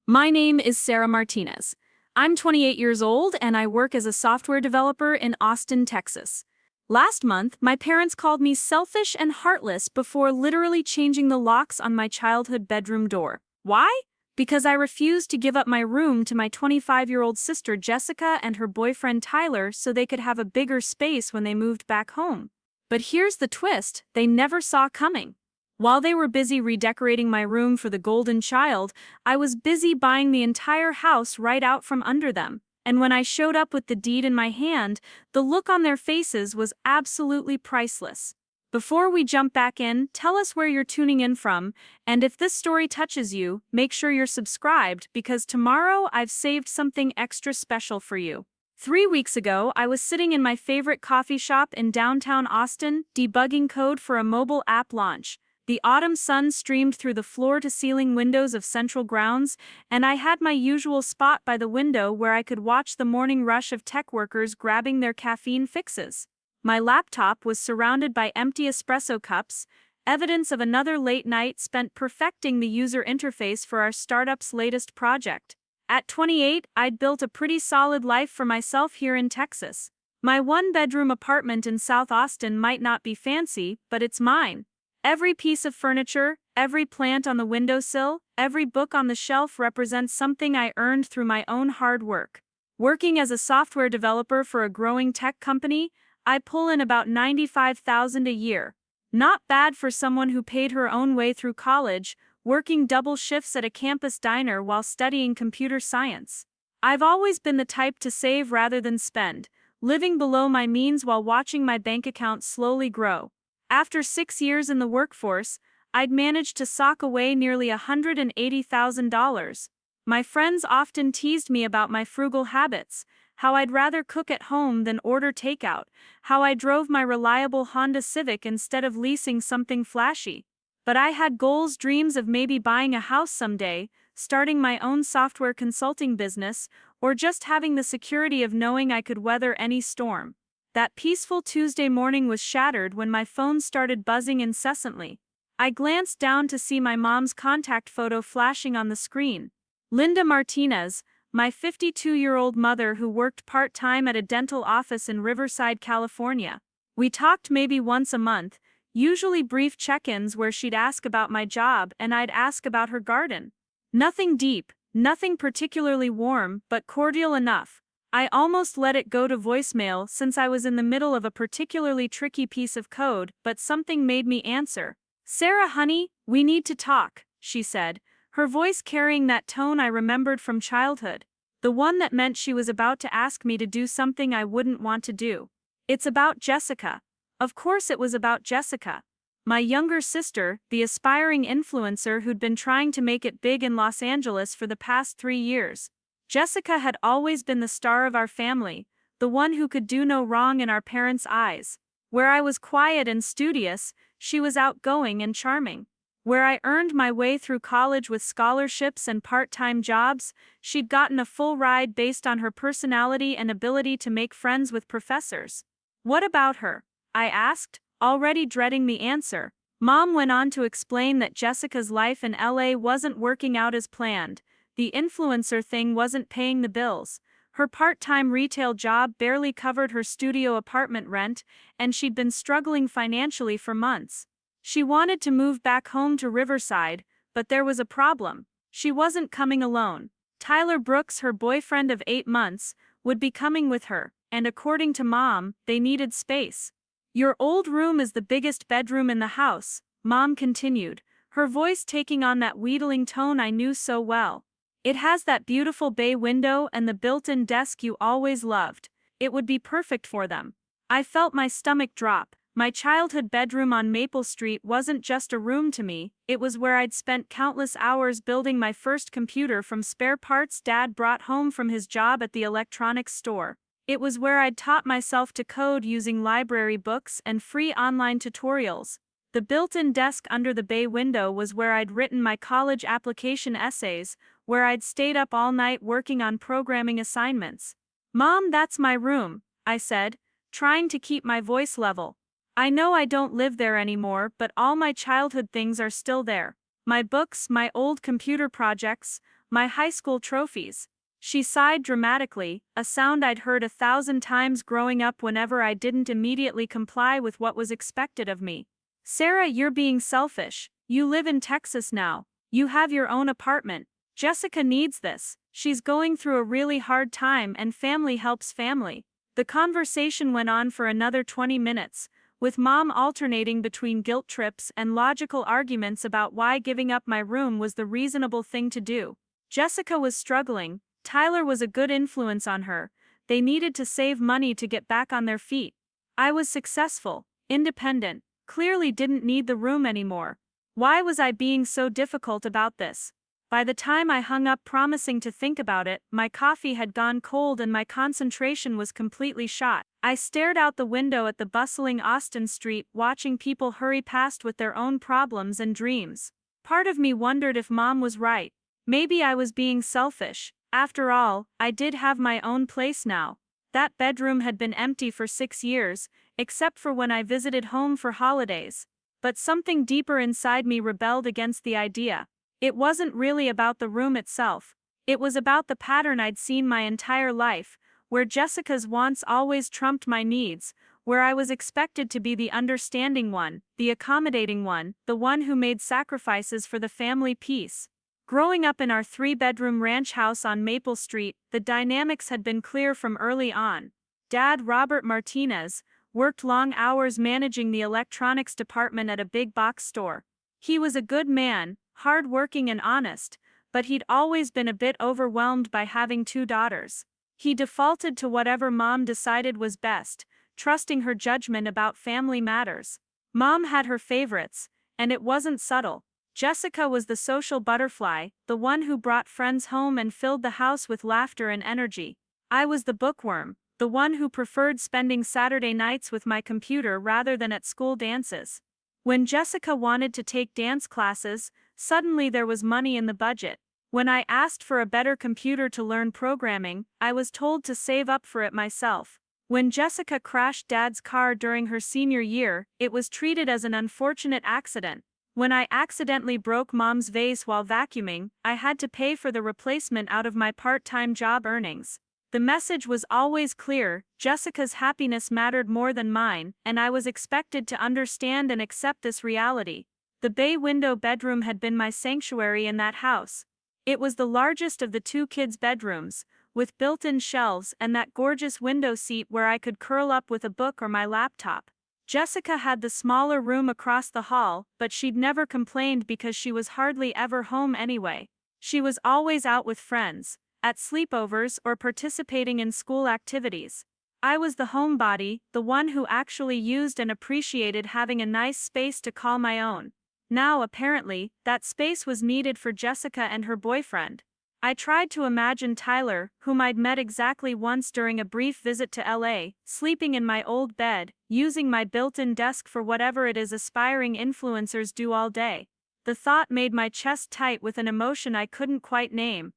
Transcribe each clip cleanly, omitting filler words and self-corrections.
My name is Sarah Martinez. I'm 28 years old and I work as a software developer in Austin, Texas. Last month, my parents called me selfish and heartless before literally changing the locks on my childhood bedroom door. Why? Because I refused to give up my room to my 25-year-old sister Jessica and her boyfriend Tyler so they could have a bigger space when they moved back home. But here's the twist they never saw coming. While they were busy redecorating my room for the golden child, I was busy buying the entire house right out from under them. And when I showed up with the deed in my hand, the look on their faces was absolutely priceless. Before we jump back in, tell us where you're tuning in from, and if this story touches you, make sure you're subscribed because tomorrow I've saved something extra special for you. 3 weeks ago, I was sitting in my favorite coffee shop in downtown Austin, debugging code for a mobile app launch. The autumn sun streamed through the floor-to-ceiling windows of Central Grounds, and I had my usual spot by the window where I could watch the morning rush of tech workers grabbing their caffeine fixes. My laptop was surrounded by empty espresso cups, evidence of another late night spent perfecting the user interface for our startup's latest project. At 28, I'd built a pretty solid life for myself here in Texas. My one-bedroom apartment in South Austin might not be fancy, but it's mine. Every piece of furniture, every plant on the windowsill, every book on the shelf represents something I earned through my own hard work. Working as a software developer for a growing tech company, I pull in about $95,000 a year. Not bad for someone who paid her own way through college, working double shifts at a campus diner while studying computer science. I've always been the type to save rather than spend, living below my means while watching my bank account slowly grow. After 6 years in the workforce, I'd managed to sock away nearly $180,000. My friends often teased me about my frugal habits, how I'd rather cook at home than order takeout, how I drove my reliable Honda Civic instead of leasing something flashy. But I had goals, dreams of maybe buying a house someday, starting my own software consulting business, or just having the security of knowing I could weather any storm. That peaceful Tuesday morning was shattered when my phone started buzzing incessantly. I glanced down to see my mom's contact photo flashing on the screen. Linda Martinez, my 52-year-old mother who worked part-time at a dental office in Riverside, California. We talked maybe once a month, usually brief check-ins where she'd ask about my job and I'd ask about her garden. Nothing deep, nothing particularly warm, but cordial enough. I almost let it go to voicemail since I was in the middle of a particularly tricky piece of code, but something made me answer. "Sarah, honey, we need to talk," she said, her voice carrying that tone I remembered from childhood. The one that meant she was about to ask me to do something I wouldn't want to do. "It's about Jessica." Of course it was about Jessica. My younger sister, the aspiring influencer who'd been trying to make it big in Los Angeles for the past 3 years. Jessica had always been the star of our family, the one who could do no wrong in our parents' eyes. Where I was quiet and studious, she was outgoing and charming. Where I earned my way through college with scholarships and part-time jobs, she'd gotten a full ride based on her personality and ability to make friends with professors. "What about her?" I asked, already dreading the answer. Mom went on to explain that Jessica's life in LA wasn't working out as planned. The influencer thing wasn't paying the bills. Her part-time retail job barely covered her studio apartment rent, and she'd been struggling financially for months. She wanted to move back home to Riverside, but there was a problem. She wasn't coming alone. Tyler Brooks, her boyfriend of 8 months, would be coming with her, and according to Mom, they needed space. "Your old room is the biggest bedroom in the house," Mom continued, her voice taking on that wheedling tone I knew so well. "It has that beautiful bay window and the built-in desk you always loved. It would be perfect for them." I felt my stomach drop. My childhood bedroom on Maple Street wasn't just a room to me, it was where I'd spent countless hours building my first computer from spare parts Dad brought home from his job at the electronics store. It was where I'd taught myself to code using library books and free online tutorials. The built-in desk under the bay window was where I'd written my college application essays, where I'd stayed up all night working on programming assignments. "Mom, that's my room," I said, trying to keep my voice level. "I know I don't live there anymore, but all my childhood things are still there. My books, my old computer projects, my high school trophies. She sighed dramatically, a sound I'd heard 1,000 times growing up whenever I didn't immediately comply with what was expected of me. Sarah, you're being selfish. You live in Texas now. You have your own apartment. Jessica needs this. She's going through a really hard time and family helps family. The conversation went on for another 20 minutes, with Mom alternating between guilt trips and logical arguments about why giving up my room was the reasonable thing to do. Jessica was struggling. Tyler was a good influence on her. They needed to save money to get back on their feet. I was successful, independent, clearly didn't need the room anymore. Why was I being so difficult about this? By the time I hung up promising to think about it, my coffee had gone cold and my concentration was completely shot. I stared out the window at the bustling Austin Street, watching people hurry past with their own problems and dreams. Part of me wondered if Mom was right. Maybe I was being selfish. After all, I did have my own place now. That bedroom had been empty for 6 years, except for when I visited home for holidays. But something deeper inside me rebelled against the idea. It wasn't really about the room itself. It was about the pattern I'd seen my entire life, where Jessica's wants always trumped my needs, where I was expected to be the understanding one, the accommodating one, the one who made sacrifices for the family peace. Growing up in our 3-bedroom ranch house on Maple Street, the dynamics had been clear from early on. Dad, Robert Martinez, worked long hours managing the electronics department at a big box store. He was a good man, hard-working and honest, but he'd always been a bit overwhelmed by having 2 daughters. He defaulted to whatever Mom decided was best, trusting her judgment about family matters. Mom had her favorites, and it wasn't subtle. Jessica was the social butterfly, the one who brought friends home and filled the house with laughter and energy. I was the bookworm, the one who preferred spending Saturday nights with my computer rather than at school dances. When Jessica wanted to take dance classes, suddenly there was money in the budget. When I asked for a better computer to learn programming, I was told to save up for it myself. When Jessica crashed Dad's car during her senior year, it was treated as an unfortunate accident. When I accidentally broke Mom's vase while vacuuming, I had to pay for the replacement out of my part-time job earnings. The message was always clear: Jessica's happiness mattered more than mine, and I was expected to understand and accept this reality. The bay window bedroom had been my sanctuary in that house. It was the largest of the 2 kids' bedrooms, with built-in shelves and that gorgeous window seat where I could curl up with a book or my laptop. Jessica had the smaller room across the hall, but she'd never complained because she was hardly ever home anyway. She was always out with friends, at sleepovers or participating in school activities. I was the homebody, the one who actually used and appreciated having a nice space to call my own. Now, apparently, that space was needed for Jessica and her boyfriend. I tried to imagine Tyler, whom I'd met exactly once during a brief visit to LA, sleeping in my old bed, using my built-in desk for whatever it is aspiring influencers do all day. The thought made my chest tight with an emotion I couldn't quite name.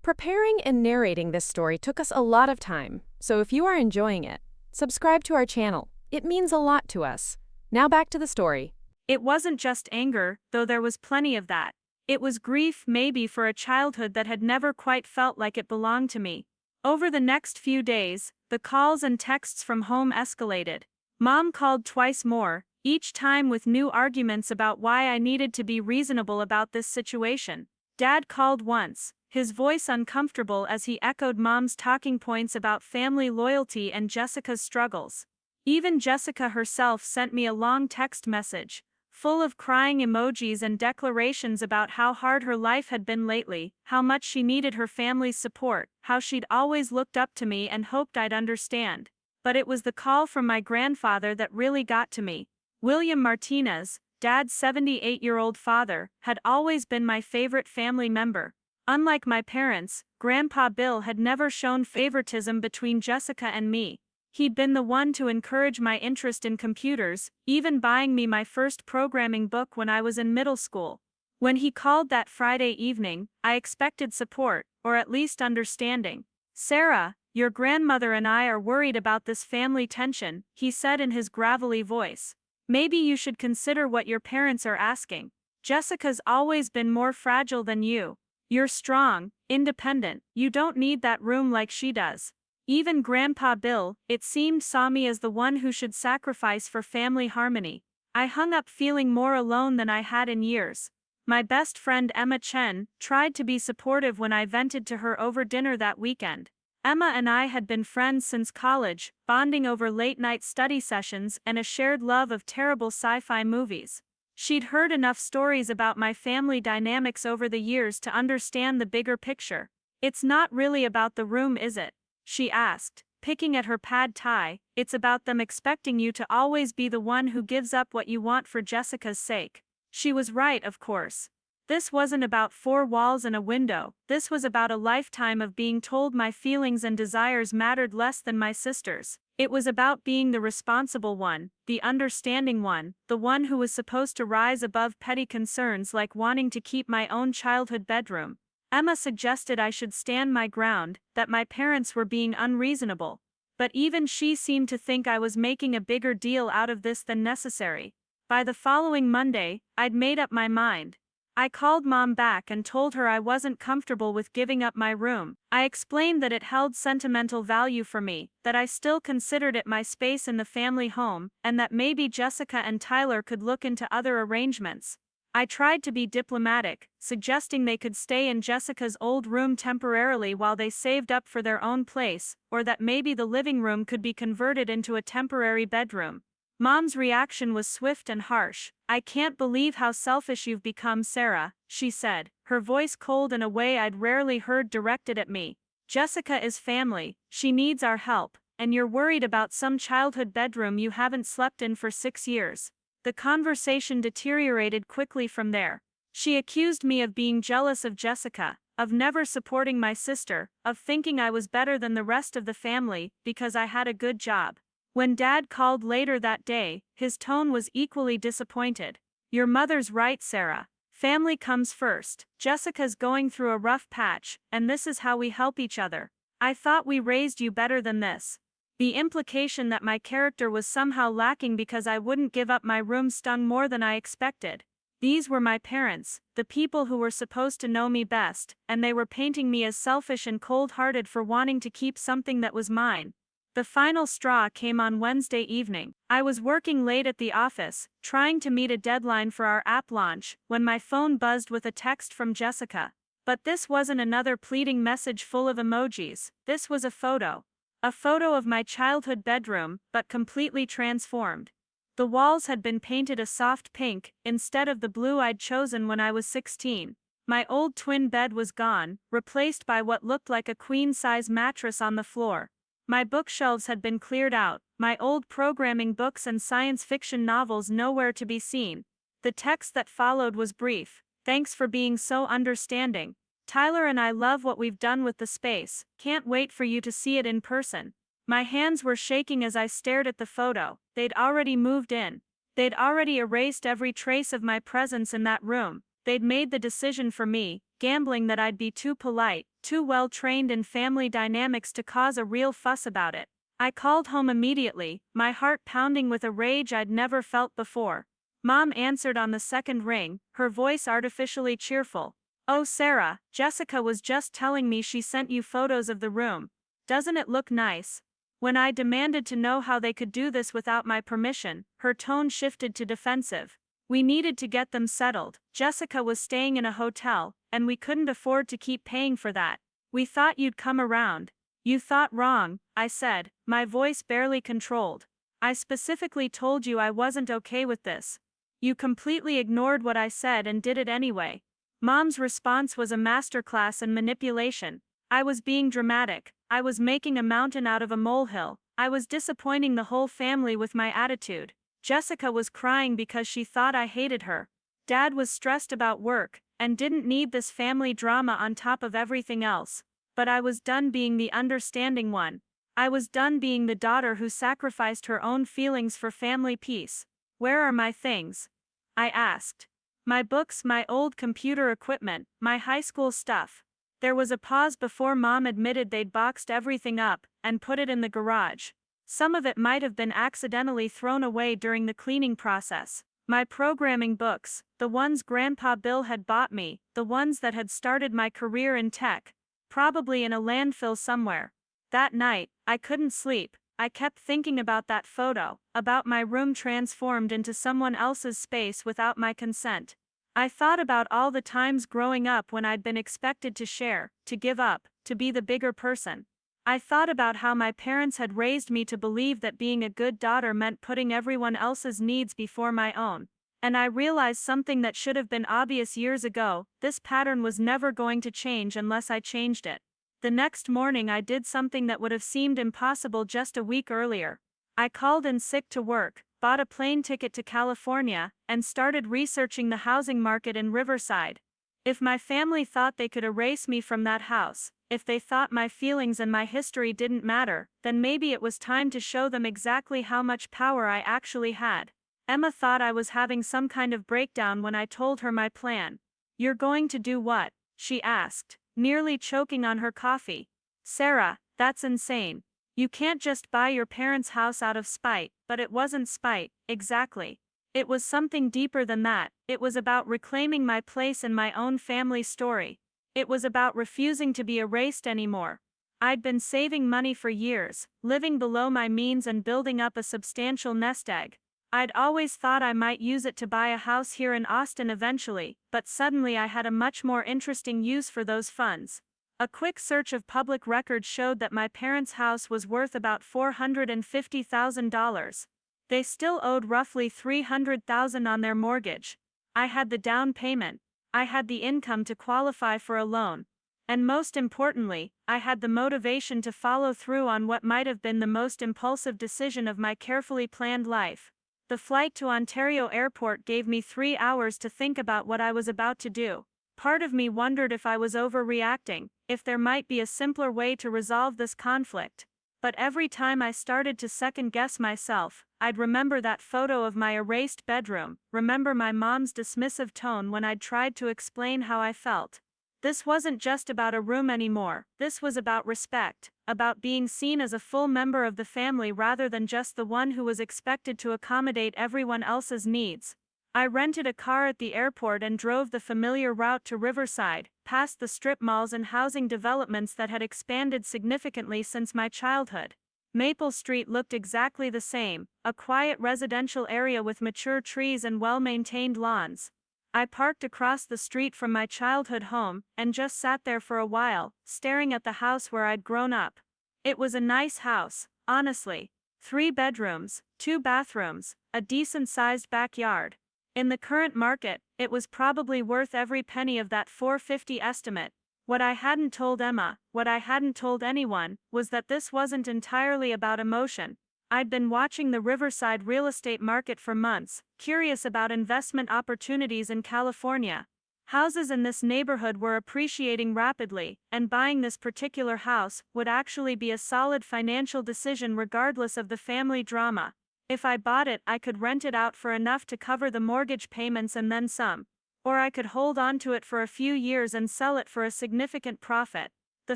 Preparing and narrating this story took us a lot of time, so if you are enjoying it, subscribe to our channel. It means a lot to us. Now back to the story. It wasn't just anger, though there was plenty of that. It was grief, maybe, for a childhood that had never quite felt like it belonged to me. Over the next few days, the calls and texts from home escalated. Mom called twice more, each time with new arguments about why I needed to be reasonable about this situation. Dad called once, his voice uncomfortable as he echoed Mom's talking points about family loyalty and Jessica's struggles. Even Jessica herself sent me a long text message, full of crying emojis and declarations about how hard her life had been lately, how much she needed her family's support, how she'd always looked up to me and hoped I'd understand. But it was the call from my grandfather that really got to me. William Martinez, Dad's 78-year-old father, had always been my favorite family member. Unlike my parents, Grandpa Bill had never shown favoritism between Jessica and me. He'd been the one to encourage my interest in computers, even buying me my first programming book when I was in middle school. When he called that Friday evening, I expected support, or at least understanding. "Sarah, your grandmother and I are worried about this family tension," he said in his gravelly voice. "Maybe you should consider what your parents are asking. Jessica's always been more fragile than you. You're strong, independent, you don't need that room like she does. Even Grandpa Bill, it seemed, saw me as the one who should sacrifice for family harmony. I hung up feeling more alone than I had in years. My best friend Emma Chen tried to be supportive when I vented to her over dinner that weekend. Emma and I had been friends since college, bonding over late-night study sessions and a shared love of terrible sci-fi movies. She'd heard enough stories about my family dynamics over the years to understand the bigger picture. "It's not really about the room, is it?" she asked, picking at her pad thai. "It's about them expecting you to always be the one who gives up what you want for Jessica's sake." She was right, of course. This wasn't about four walls and a window, this was about a lifetime of being told my feelings and desires mattered less than my sister's. It was about being the responsible one, the understanding one, the one who was supposed to rise above petty concerns like wanting to keep my own childhood bedroom. Emma suggested I should stand my ground, that my parents were being unreasonable. But even she seemed to think I was making a bigger deal out of this than necessary. By the following Monday, I'd made up my mind. I called Mom back and told her I wasn't comfortable with giving up my room. I explained that it held sentimental value for me, that I still considered it my space in the family home, and that maybe Jessica and Tyler could look into other arrangements. I tried to be diplomatic, suggesting they could stay in Jessica's old room temporarily while they saved up for their own place, or that maybe the living room could be converted into a temporary bedroom. Mom's reaction was swift and harsh. "I can't believe how selfish you've become, Sarah," she said, her voice cold in a way I'd rarely heard directed at me. "Jessica is family, she needs our help, and you're worried about some childhood bedroom you haven't slept in for 6 years." The conversation deteriorated quickly from there. She accused me of being jealous of Jessica, of never supporting my sister, of thinking I was better than the rest of the family because I had a good job. When Dad called later that day, his tone was equally disappointed. "Your mother's right, Sarah. Family comes first. Jessica's going through a rough patch, and this is how we help each other. I thought we raised you better than this." The implication that my character was somehow lacking because I wouldn't give up my room stung more than I expected. These were my parents, the people who were supposed to know me best, and they were painting me as selfish and cold-hearted for wanting to keep something that was mine. The final straw came on Wednesday evening. I was working late at the office, trying to meet a deadline for our app launch, when my phone buzzed with a text from Jessica. But this wasn't another pleading message full of emojis, this was a photo. A photo of my childhood bedroom, but completely transformed. The walls had been painted a soft pink, instead of the blue I'd chosen when I was 16. My old twin bed was gone, replaced by what looked like a queen-size mattress on the floor. My bookshelves had been cleared out, my old programming books and science fiction novels nowhere to be seen. The text that followed was brief. "Thanks for being so understanding. Tyler and I love what we've done with the space, can't wait for you to see it in person." My hands were shaking as I stared at the photo. They'd already moved in. They'd already erased every trace of my presence in that room. They'd made the decision for me, gambling that I'd be too polite, too well trained in family dynamics to cause a real fuss about it. I called home immediately, my heart pounding with a rage I'd never felt before. Mom answered on the second ring, her voice artificially cheerful. "Oh Sarah, Jessica was just telling me she sent you photos of the room. Doesn't it look nice?" When I demanded to know how they could do this without my permission, her tone shifted to defensive. "We needed to get them settled. Jessica was staying in a hotel, and we couldn't afford to keep paying for that. We thought you'd come around." "You thought wrong," I said, my voice barely controlled. "I specifically told you I wasn't okay with this. You completely ignored what I said and did it anyway." Mom's response was a masterclass in manipulation. I was being dramatic, I was making a mountain out of a molehill, I was disappointing the whole family with my attitude. Jessica was crying because she thought I hated her. Dad was stressed about work, and didn't need this family drama on top of everything else. But I was done being the understanding one. I was done being the daughter who sacrificed her own feelings for family peace. "Where are my things?" I asked. "My books, my old computer equipment, my high school stuff." There was a pause before Mom admitted they'd boxed everything up and put it in the garage. Some of it might have been accidentally thrown away during the cleaning process. My programming books, the ones Grandpa Bill had bought me, the ones that had started my career in tech. Probably in a landfill somewhere. That night, I couldn't sleep. I kept thinking about that photo, about my room transformed into someone else's space without my consent. I thought about all the times growing up when I'd been expected to share, to give up, to be the bigger person. I thought about how my parents had raised me to believe that being a good daughter meant putting everyone else's needs before my own. And I realized something that should have been obvious years ago: this pattern was never going to change unless I changed it. The next morning I did something that would have seemed impossible just a week earlier. I called in sick to work, bought a plane ticket to California, and started researching the housing market in Riverside. If my family thought they could erase me from that house, if they thought my feelings and my history didn't matter, then maybe it was time to show them exactly how much power I actually had. Emma thought I was having some kind of breakdown when I told her my plan. "You're going to do what?" she asked, nearly choking on her coffee. "Sarah, that's insane. You can't just buy your parents' house out of spite." But it wasn't spite, exactly. It was something deeper than that. It was about reclaiming my place in my own family story. It was about refusing to be erased anymore. I'd been saving money for years, living below my means and building up a substantial nest egg. I'd always thought I might use it to buy a house here in Austin eventually, but suddenly I had a much more interesting use for those funds. A quick search of public records showed that my parents' house was worth about $450,000. They still owed roughly $300,000 on their mortgage. I had the down payment. I had the income to qualify for a loan. And most importantly, I had the motivation to follow through on what might have been the most impulsive decision of my carefully planned life. The flight to Ontario Airport gave me 3 hours to think about what I was about to do. Part of me wondered if I was overreacting, if there might be a simpler way to resolve this conflict. But every time I started to second-guess myself, I'd remember that photo of my erased bedroom, remember my mom's dismissive tone when I'd tried to explain how I felt. This wasn't just about a room anymore. This was about respect, about being seen as a full member of the family rather than just the one who was expected to accommodate everyone else's needs. I rented a car at the airport and drove the familiar route to Riverside, past the strip malls and housing developments that had expanded significantly since my childhood. Maple Street looked exactly the same, a quiet residential area with mature trees and well-maintained lawns. I parked across the street from my childhood home, and just sat there for a while, staring at the house where I'd grown up. It was a nice house, honestly. 3 bedrooms, 2 bathrooms, a decent-sized backyard. In the current market, it was probably worth every penny of that $450 estimate. What I hadn't told Emma, what I hadn't told anyone, was that this wasn't entirely about emotion. I'd been watching the Riverside real estate market for months, curious about investment opportunities in California. Houses in this neighborhood were appreciating rapidly, and buying this particular house would actually be a solid financial decision regardless of the family drama. If I bought it, I could rent it out for enough to cover the mortgage payments and then some. Or I could hold on to it for a few years and sell it for a significant profit. The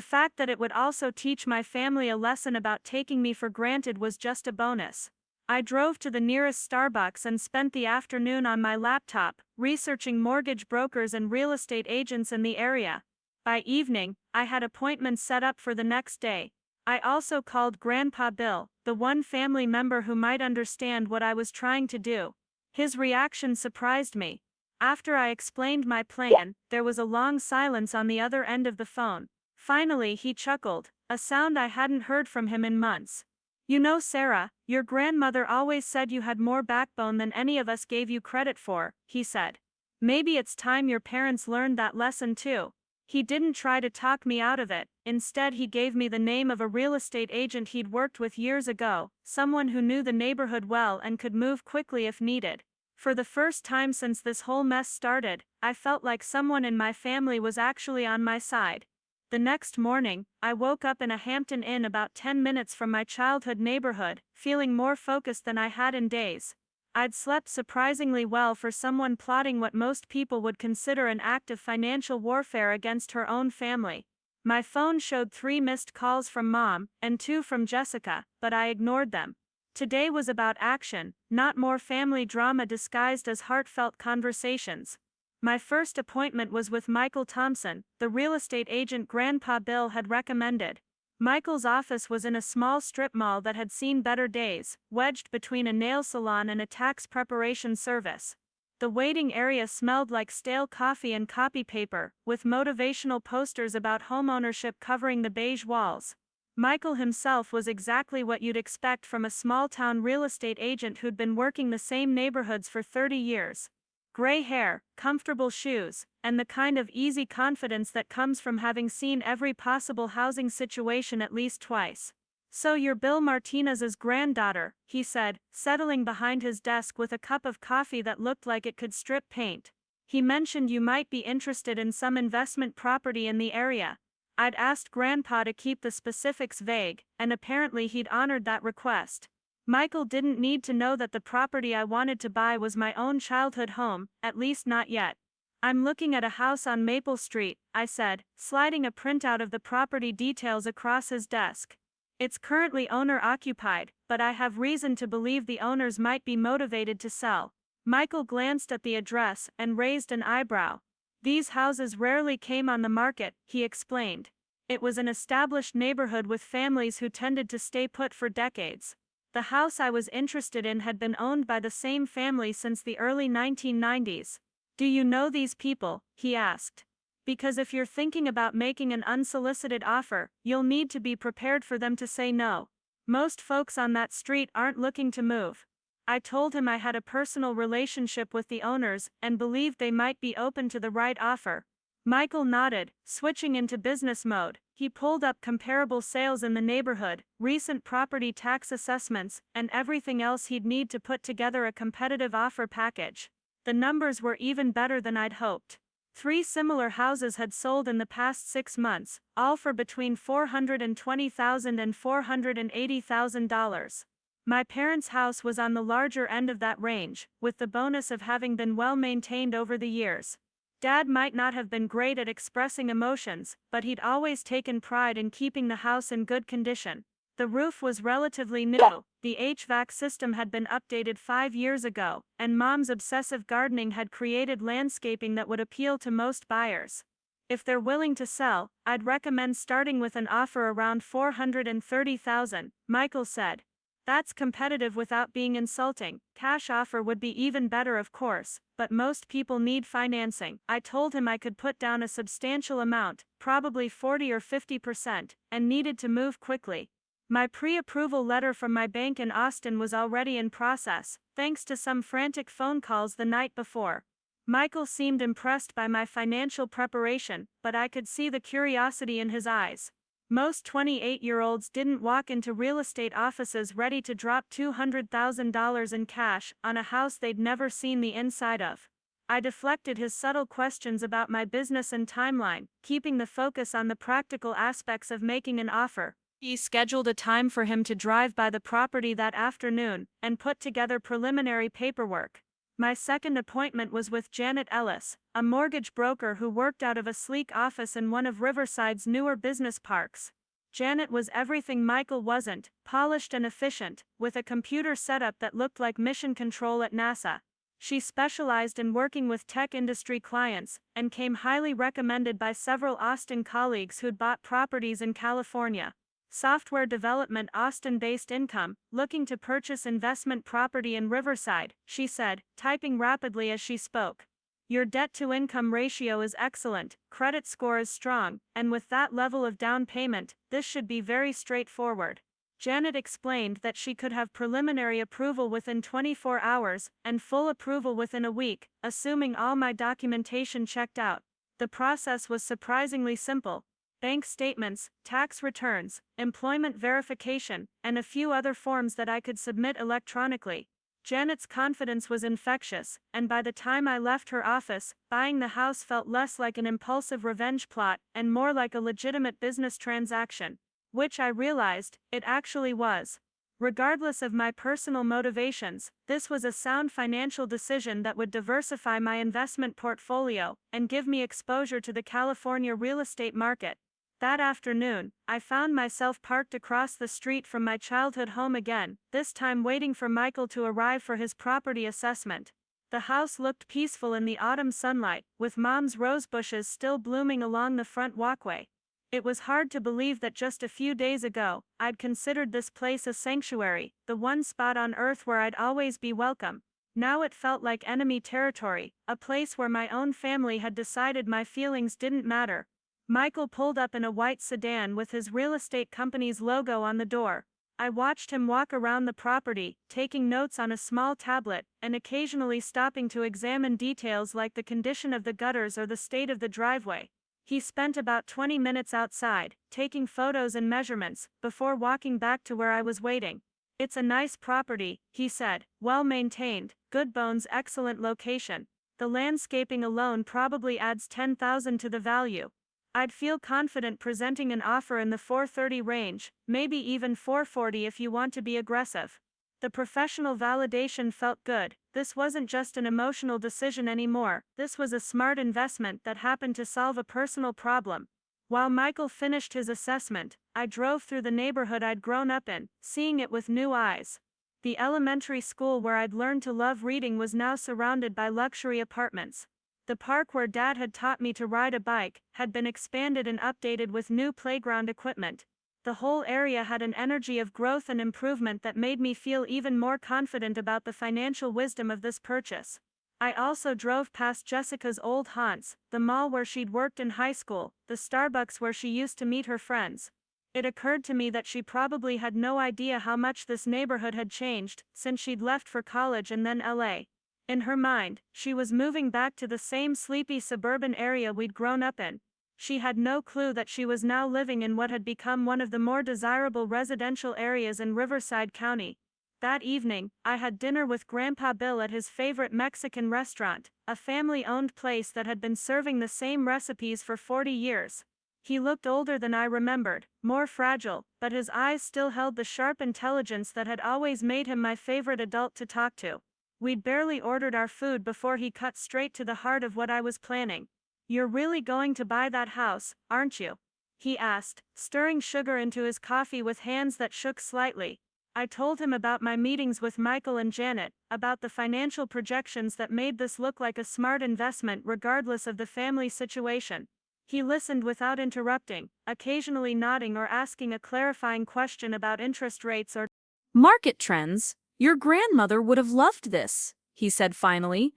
fact that it would also teach my family a lesson about taking me for granted was just a bonus. I drove to the nearest Starbucks and spent the afternoon on my laptop, researching mortgage brokers and real estate agents in the area. By evening, I had appointments set up for the next day. I also called Grandpa Bill, the one family member who might understand what I was trying to do. His reaction surprised me. After I explained my plan, there was a long silence on the other end of the phone. Finally he chuckled, a sound I hadn't heard from him in months. "You know, Sarah, your grandmother always said you had more backbone than any of us gave you credit for," he said. "Maybe it's time your parents learned that lesson too." He didn't try to talk me out of it. Instead he gave me the name of a real estate agent he'd worked with years ago, someone who knew the neighborhood well and could move quickly if needed. For the first time since this whole mess started, I felt like someone in my family was actually on my side. The next morning, I woke up in a Hampton Inn about 10 minutes from my childhood neighborhood, feeling more focused than I had in days. I'd slept surprisingly well for someone plotting what most people would consider an act of financial warfare against her own family. My phone showed 3 missed calls from Mom, and 2 from Jessica, but I ignored them. Today was about action, not more family drama disguised as heartfelt conversations. My first appointment was with Michael Thompson, the real estate agent Grandpa Bill had recommended. Michael's office was in a small strip mall that had seen better days, wedged between a nail salon and a tax preparation service. The waiting area smelled like stale coffee and copy paper, with motivational posters about homeownership covering the beige walls. Michael himself was exactly what you'd expect from a small-town real estate agent who'd been working the same neighborhoods for 30 years. Gray hair, comfortable shoes, and the kind of easy confidence that comes from having seen every possible housing situation at least twice. "So you're Bill Martinez's granddaughter," he said, settling behind his desk with a cup of coffee that looked like it could strip paint. "He mentioned you might be interested in some investment property in the area." I'd asked Grandpa to keep the specifics vague, and apparently he'd honored that request. Michael didn't need to know that the property I wanted to buy was my own childhood home, at least not yet. "I'm looking at a house on Maple Street," I said, sliding a printout of the property details across his desk. "It's currently owner-occupied, but I have reason to believe the owners might be motivated to sell." Michael glanced at the address and raised an eyebrow. "These houses rarely came on the market," he explained. It was an established neighborhood with families who tended to stay put for decades. The house I was interested in had been owned by the same family since the early 1990s. "Do you know these people?" he asked. "Because if you're thinking about making an unsolicited offer, you'll need to be prepared for them to say no. Most folks on that street aren't looking to move." I told him I had a personal relationship with the owners and believed they might be open to the right offer. Michael nodded, switching into business mode. He pulled up comparable sales in the neighborhood, recent property tax assessments, and everything else he'd need to put together a competitive offer package. The numbers were even better than I'd hoped. 3 similar houses had sold in the past 6 months, all for between $420,000 and $480,000. My parents' house was on the larger end of that range, with the bonus of having been well maintained over the years. Dad might not have been great at expressing emotions, but he'd always taken pride in keeping the house in good condition. The roof was relatively new, the HVAC system had been updated 5 years ago, and Mom's obsessive gardening had created landscaping that would appeal to most buyers. "If they're willing to sell, I'd recommend starting with an offer around $430,000, Michael said. "That's competitive without being insulting. Cash offer would be even better, of course, but most people need financing." I told him I could put down a substantial amount, probably 40 or 50%, and needed to move quickly. My pre-approval letter from my bank in Austin was already in process, thanks to some frantic phone calls the night before. Michael seemed impressed by my financial preparation, but I could see the curiosity in his eyes. Most 28-year-olds didn't walk into real estate offices ready to drop $200,000 in cash on a house they'd never seen the inside of. I deflected his subtle questions about my business and timeline, keeping the focus on the practical aspects of making an offer. He scheduled a time for him to drive by the property that afternoon and put together preliminary paperwork. My second appointment was with Janet Ellis, a mortgage broker who worked out of a sleek office in one of Riverside's newer business parks. Janet was everything Michael wasn't, polished and efficient, with a computer setup that looked like mission control at NASA. She specialized in working with tech industry clients, and came highly recommended by several Austin colleagues who'd bought properties in California. Software development, Austin-based income, looking to purchase investment property in Riverside, she said, typing rapidly as she spoke. "Your debt-to-income ratio is excellent, credit score is strong, and with that level of down payment, this should be very straightforward." Janet explained that she could have preliminary approval within 24 hours, and full approval within a week, assuming all my documentation checked out. The process was surprisingly simple. Bank statements, tax returns, employment verification, and a few other forms that I could submit electronically. Janet's confidence was infectious, and by the time I left her office, buying the house felt less like an impulsive revenge plot and more like a legitimate business transaction, which I realized it actually was. Regardless of my personal motivations, this was a sound financial decision that would diversify my investment portfolio and give me exposure to the California real estate market. That afternoon, I found myself parked across the street from my childhood home again, this time waiting for Michael to arrive for his property assessment. The house looked peaceful in the autumn sunlight, with Mom's rose bushes still blooming along the front walkway. It was hard to believe that just a few days ago, I'd considered this place a sanctuary, the one spot on earth where I'd always be welcome. Now it felt like enemy territory, a place where my own family had decided my feelings didn't matter. Michael pulled up in a white sedan with his real estate company's logo on the door. I watched him walk around the property, taking notes on a small tablet, and occasionally stopping to examine details like the condition of the gutters or the state of the driveway. He spent about 20 minutes outside, taking photos and measurements, before walking back to where I was waiting. "It's a nice property," he said, "well maintained, good bones, excellent location. The landscaping alone probably adds 10,000 to the value. I'd feel confident presenting an offer in the 430 range, maybe even 440 if you want to be aggressive." The professional validation felt good. This wasn't just an emotional decision anymore, this was a smart investment that happened to solve a personal problem. While Michael finished his assessment, I drove through the neighborhood I'd grown up in, seeing it with new eyes. The elementary school where I'd learned to love reading was now surrounded by luxury apartments. The park where Dad had taught me to ride a bike had been expanded and updated with new playground equipment. The whole area had an energy of growth and improvement that made me feel even more confident about the financial wisdom of this purchase. I also drove past Jessica's old haunts, the mall where she'd worked in high school, the Starbucks where she used to meet her friends. It occurred to me that she probably had no idea how much this neighborhood had changed since she'd left for college and then LA. In her mind, she was moving back to the same sleepy suburban area we'd grown up in. She had no clue that she was now living in what had become one of the more desirable residential areas in Riverside County. That evening, I had dinner with Grandpa Bill at his favorite Mexican restaurant, a family-owned place that had been serving the same recipes for 40 years. He looked older than I remembered, more fragile, but his eyes still held the sharp intelligence that had always made him my favorite adult to talk to. We'd barely ordered our food before he cut straight to the heart of what I was planning. "You're really going to buy that house, aren't you?" he asked, stirring sugar into his coffee with hands that shook slightly. I told him about my meetings with Michael and Janet, about the financial projections that made this look like a smart investment regardless of the family situation. He listened without interrupting, occasionally nodding or asking a clarifying question about interest rates or market trends. "Your grandmother would have loved this," he said finally.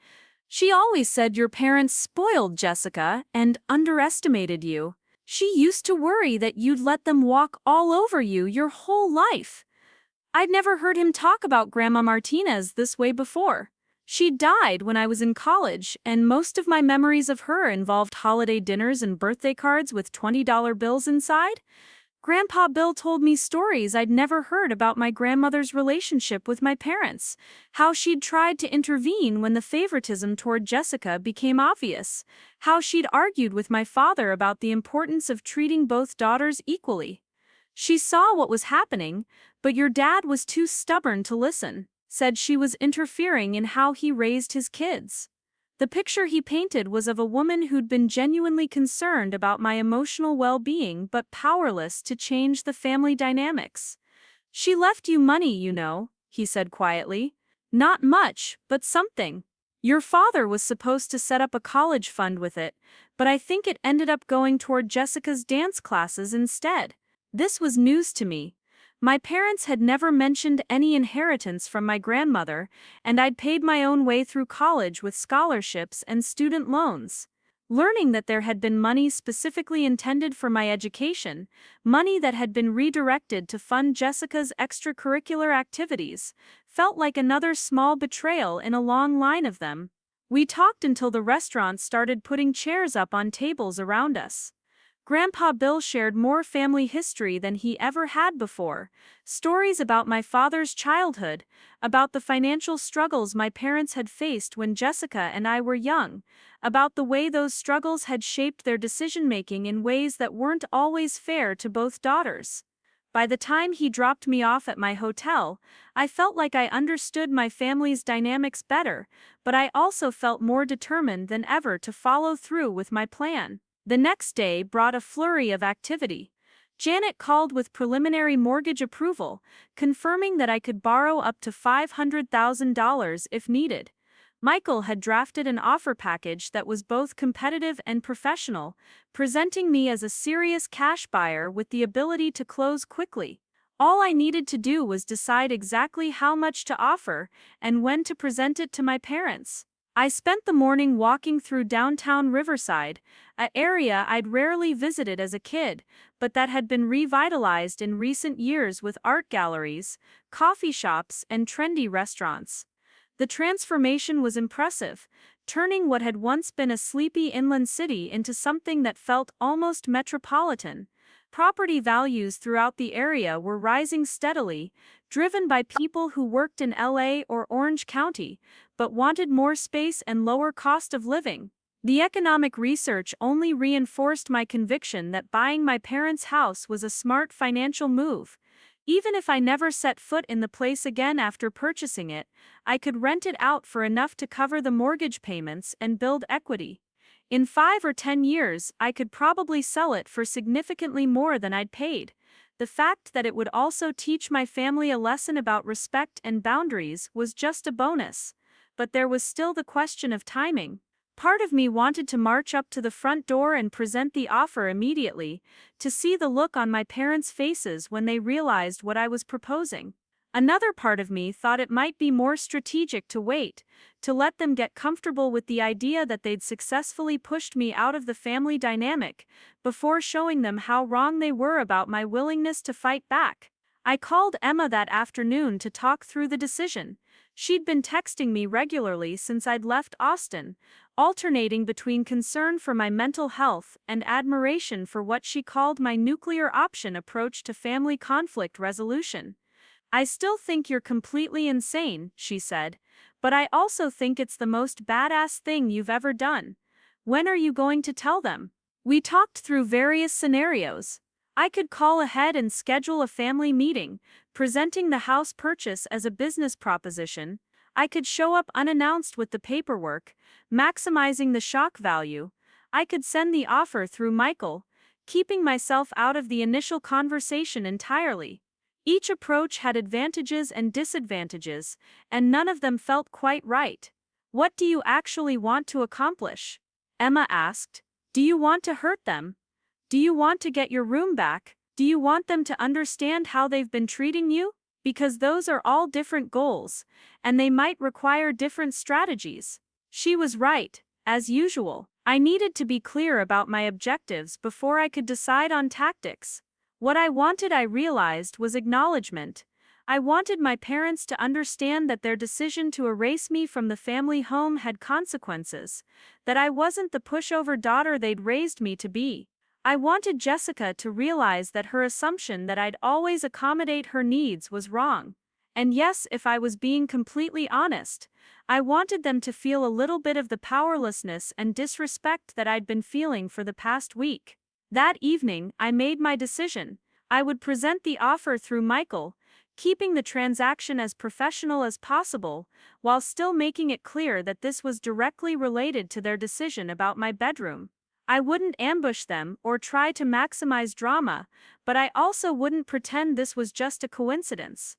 "She always said your parents spoiled Jessica and underestimated you. She used to worry that you'd let them walk all over you your whole life." I'd never heard him talk about Grandma Martinez this way before. She died when I was in college, and most of my memories of her involved holiday dinners and birthday cards with $20 bills inside. Grandpa Bill told me stories I'd never heard about my grandmother's relationship with my parents, how she'd tried to intervene when the favoritism toward Jessica became obvious, how she'd argued with my father about the importance of treating both daughters equally. "She saw what was happening, but your dad was too stubborn to listen," said she was interfering in how he raised his kids. The picture he painted was of a woman who'd been genuinely concerned about my emotional well-being but powerless to change the family dynamics. "She left you money, you know," he said quietly. "Not much, but something. Your father was supposed to set up a college fund with it, but I think it ended up going toward Jessica's dance classes instead." This was news to me. My parents had never mentioned any inheritance from my grandmother, and I'd paid my own way through college with scholarships and student loans. Learning that there had been money specifically intended for my education, money that had been redirected to fund Jessica's extracurricular activities, felt like another small betrayal in a long line of them. We talked until the restaurant started putting chairs up on tables around us. Grandpa Bill shared more family history than he ever had before, stories about my father's childhood, about the financial struggles my parents had faced when Jessica and I were young, about the way those struggles had shaped their decision-making in ways that weren't always fair to both daughters. By the time he dropped me off at my hotel, I felt like I understood my family's dynamics better, but I also felt more determined than ever to follow through with my plan. The next day brought a flurry of activity. Janet called with preliminary mortgage approval, confirming that I could borrow up to $500,000 if needed. Michael had drafted an offer package that was both competitive and professional, presenting me as a serious cash buyer with the ability to close quickly. All I needed to do was decide exactly how much to offer and when to present it to my parents. I spent the morning walking through downtown Riverside, an area I'd rarely visited as a kid, but that had been revitalized in recent years with art galleries, coffee shops, and trendy restaurants. The transformation was impressive, turning what had once been a sleepy inland city into something that felt almost metropolitan. Property values throughout the area were rising steadily, driven by people who worked in LA or Orange County, but wanted more space and lower cost of living. The economic research only reinforced my conviction that buying my parents' house was a smart financial move. Even if I never set foot in the place again after purchasing it, I could rent it out for enough to cover the mortgage payments and build equity. In 5 or 10 years, I could probably sell it for significantly more than I'd paid. The fact that it would also teach my family a lesson about respect and boundaries was just a bonus. But there was still the question of timing. Part of me wanted to march up to the front door and present the offer immediately, to see the look on my parents' faces when they realized what I was proposing. Another part of me thought it might be more strategic to wait, to let them get comfortable with the idea that they'd successfully pushed me out of the family dynamic, before showing them how wrong they were about my willingness to fight back. I called Emma that afternoon to talk through the decision. She'd been texting me regularly since I'd left Austin, alternating between concern for my mental health and admiration for what she called my nuclear option approach to family conflict resolution. "I still think you're completely insane," she said, "but I also think it's the most badass thing you've ever done. When are you going to tell them?" We talked through various scenarios. I could call ahead and schedule a family meeting, presenting the house purchase as a business proposition. I could show up unannounced with the paperwork, maximizing the shock value. I could send the offer through Michael, keeping myself out of the initial conversation entirely. Each approach had advantages and disadvantages, and none of them felt quite right. "What do you actually want to accomplish?" Emma asked. "Do you want to hurt them? Do you want to get your room back? Do you want them to understand how they've been treating you? Because those are all different goals, and they might require different strategies." She was right, as usual. I needed to be clear about my objectives before I could decide on tactics. What I wanted, I realized, was acknowledgement. I wanted my parents to understand that their decision to erase me from the family home had consequences, that I wasn't the pushover daughter they'd raised me to be. I wanted Jessica to realize that her assumption that I'd always accommodate her needs was wrong. And yes, if I was being completely honest, I wanted them to feel a little bit of the powerlessness and disrespect that I'd been feeling for the past week. That evening, I made my decision. I would present the offer through Michael, keeping the transaction as professional as possible, while still making it clear that this was directly related to their decision about my bedroom. I wouldn't ambush them or try to maximize drama, but I also wouldn't pretend this was just a coincidence.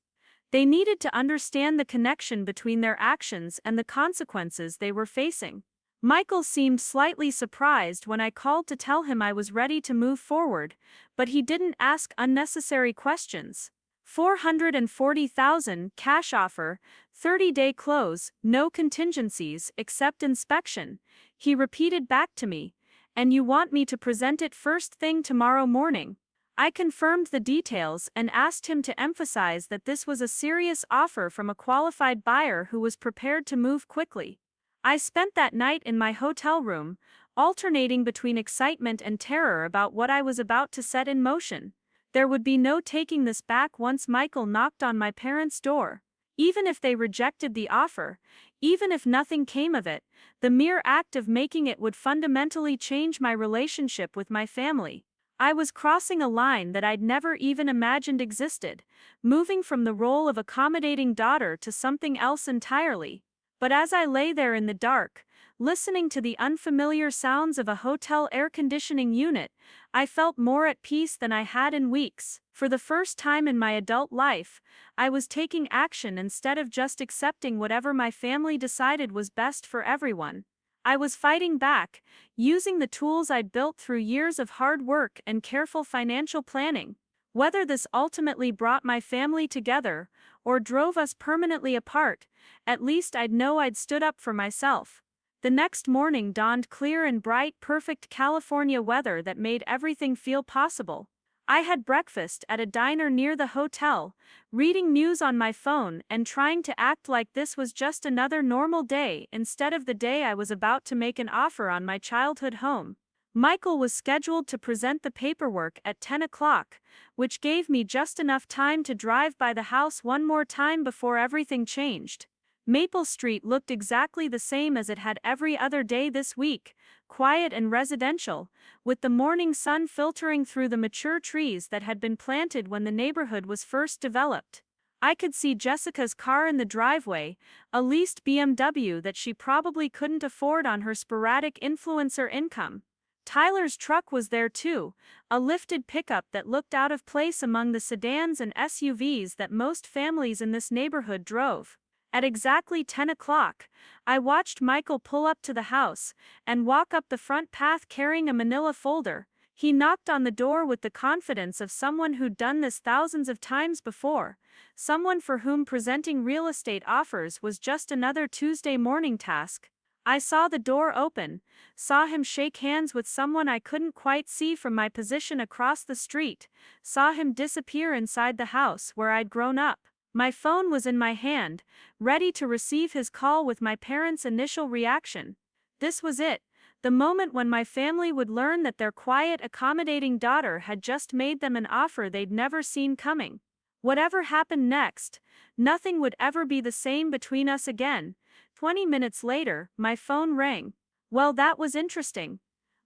They needed to understand the connection between their actions and the consequences they were facing. Michael seemed slightly surprised when I called to tell him I was ready to move forward, but he didn't ask unnecessary questions. $440,000 cash offer, 30-day close, no contingencies except inspection. He repeated back to me, "And you want me to present it first thing tomorrow morning?" I confirmed the details and asked him to emphasize that this was a serious offer from a qualified buyer who was prepared to move quickly. I spent that night in my hotel room, alternating between excitement and terror about what I was about to set in motion. There would be no taking this back once Michael knocked on my parents' door. Even if they rejected the offer, even if nothing came of it, the mere act of making it would fundamentally change my relationship with my family. I was crossing a line that I'd never even imagined existed, moving from the role of accommodating daughter to something else entirely. But as I lay there in the dark, Listening to the unfamiliar sounds of a hotel air conditioning unit, I felt more at peace than I had in weeks. For the first time in my adult life, I was taking action instead of just accepting whatever my family decided was best for everyone. I was fighting back, using the tools I'd built through years of hard work and careful financial planning. Whether this ultimately brought my family together or drove us permanently apart, at least I'd know I'd stood up for myself. The next morning dawned clear and bright, perfect California weather that made everything feel possible. I had breakfast at a diner near the hotel, reading news on my phone and trying to act like this was just another normal day instead of the day I was about to make an offer on my childhood home. Michael was scheduled to present the paperwork at 10 o'clock, which gave me just enough time to drive by the house one more time before everything changed. Maple Street looked exactly the same as it had every other day this week, quiet and residential, with the morning sun filtering through the mature trees that had been planted when the neighborhood was first developed. I could see Jessica's car in the driveway, a leased BMW that she probably couldn't afford on her sporadic influencer income. Tyler's truck was there too, a lifted pickup that looked out of place among the sedans and SUVs that most families in this neighborhood drove. At exactly 10 o'clock, I watched Michael pull up to the house and walk up the front path carrying a manila folder. He knocked on the door with the confidence of someone who'd done this thousands of times before, someone for whom presenting real estate offers was just another Tuesday morning task. I saw the door open, saw him shake hands with someone I couldn't quite see from my position across the street, saw him disappear inside the house where I'd grown up. My phone was in my hand, ready to receive his call with my parents' initial reaction. This was it, the moment when my family would learn that their quiet, accommodating daughter had just made them an offer they'd never seen coming. Whatever happened next, nothing would ever be the same between us again. 20 minutes later, my phone rang. Well, that was interesting,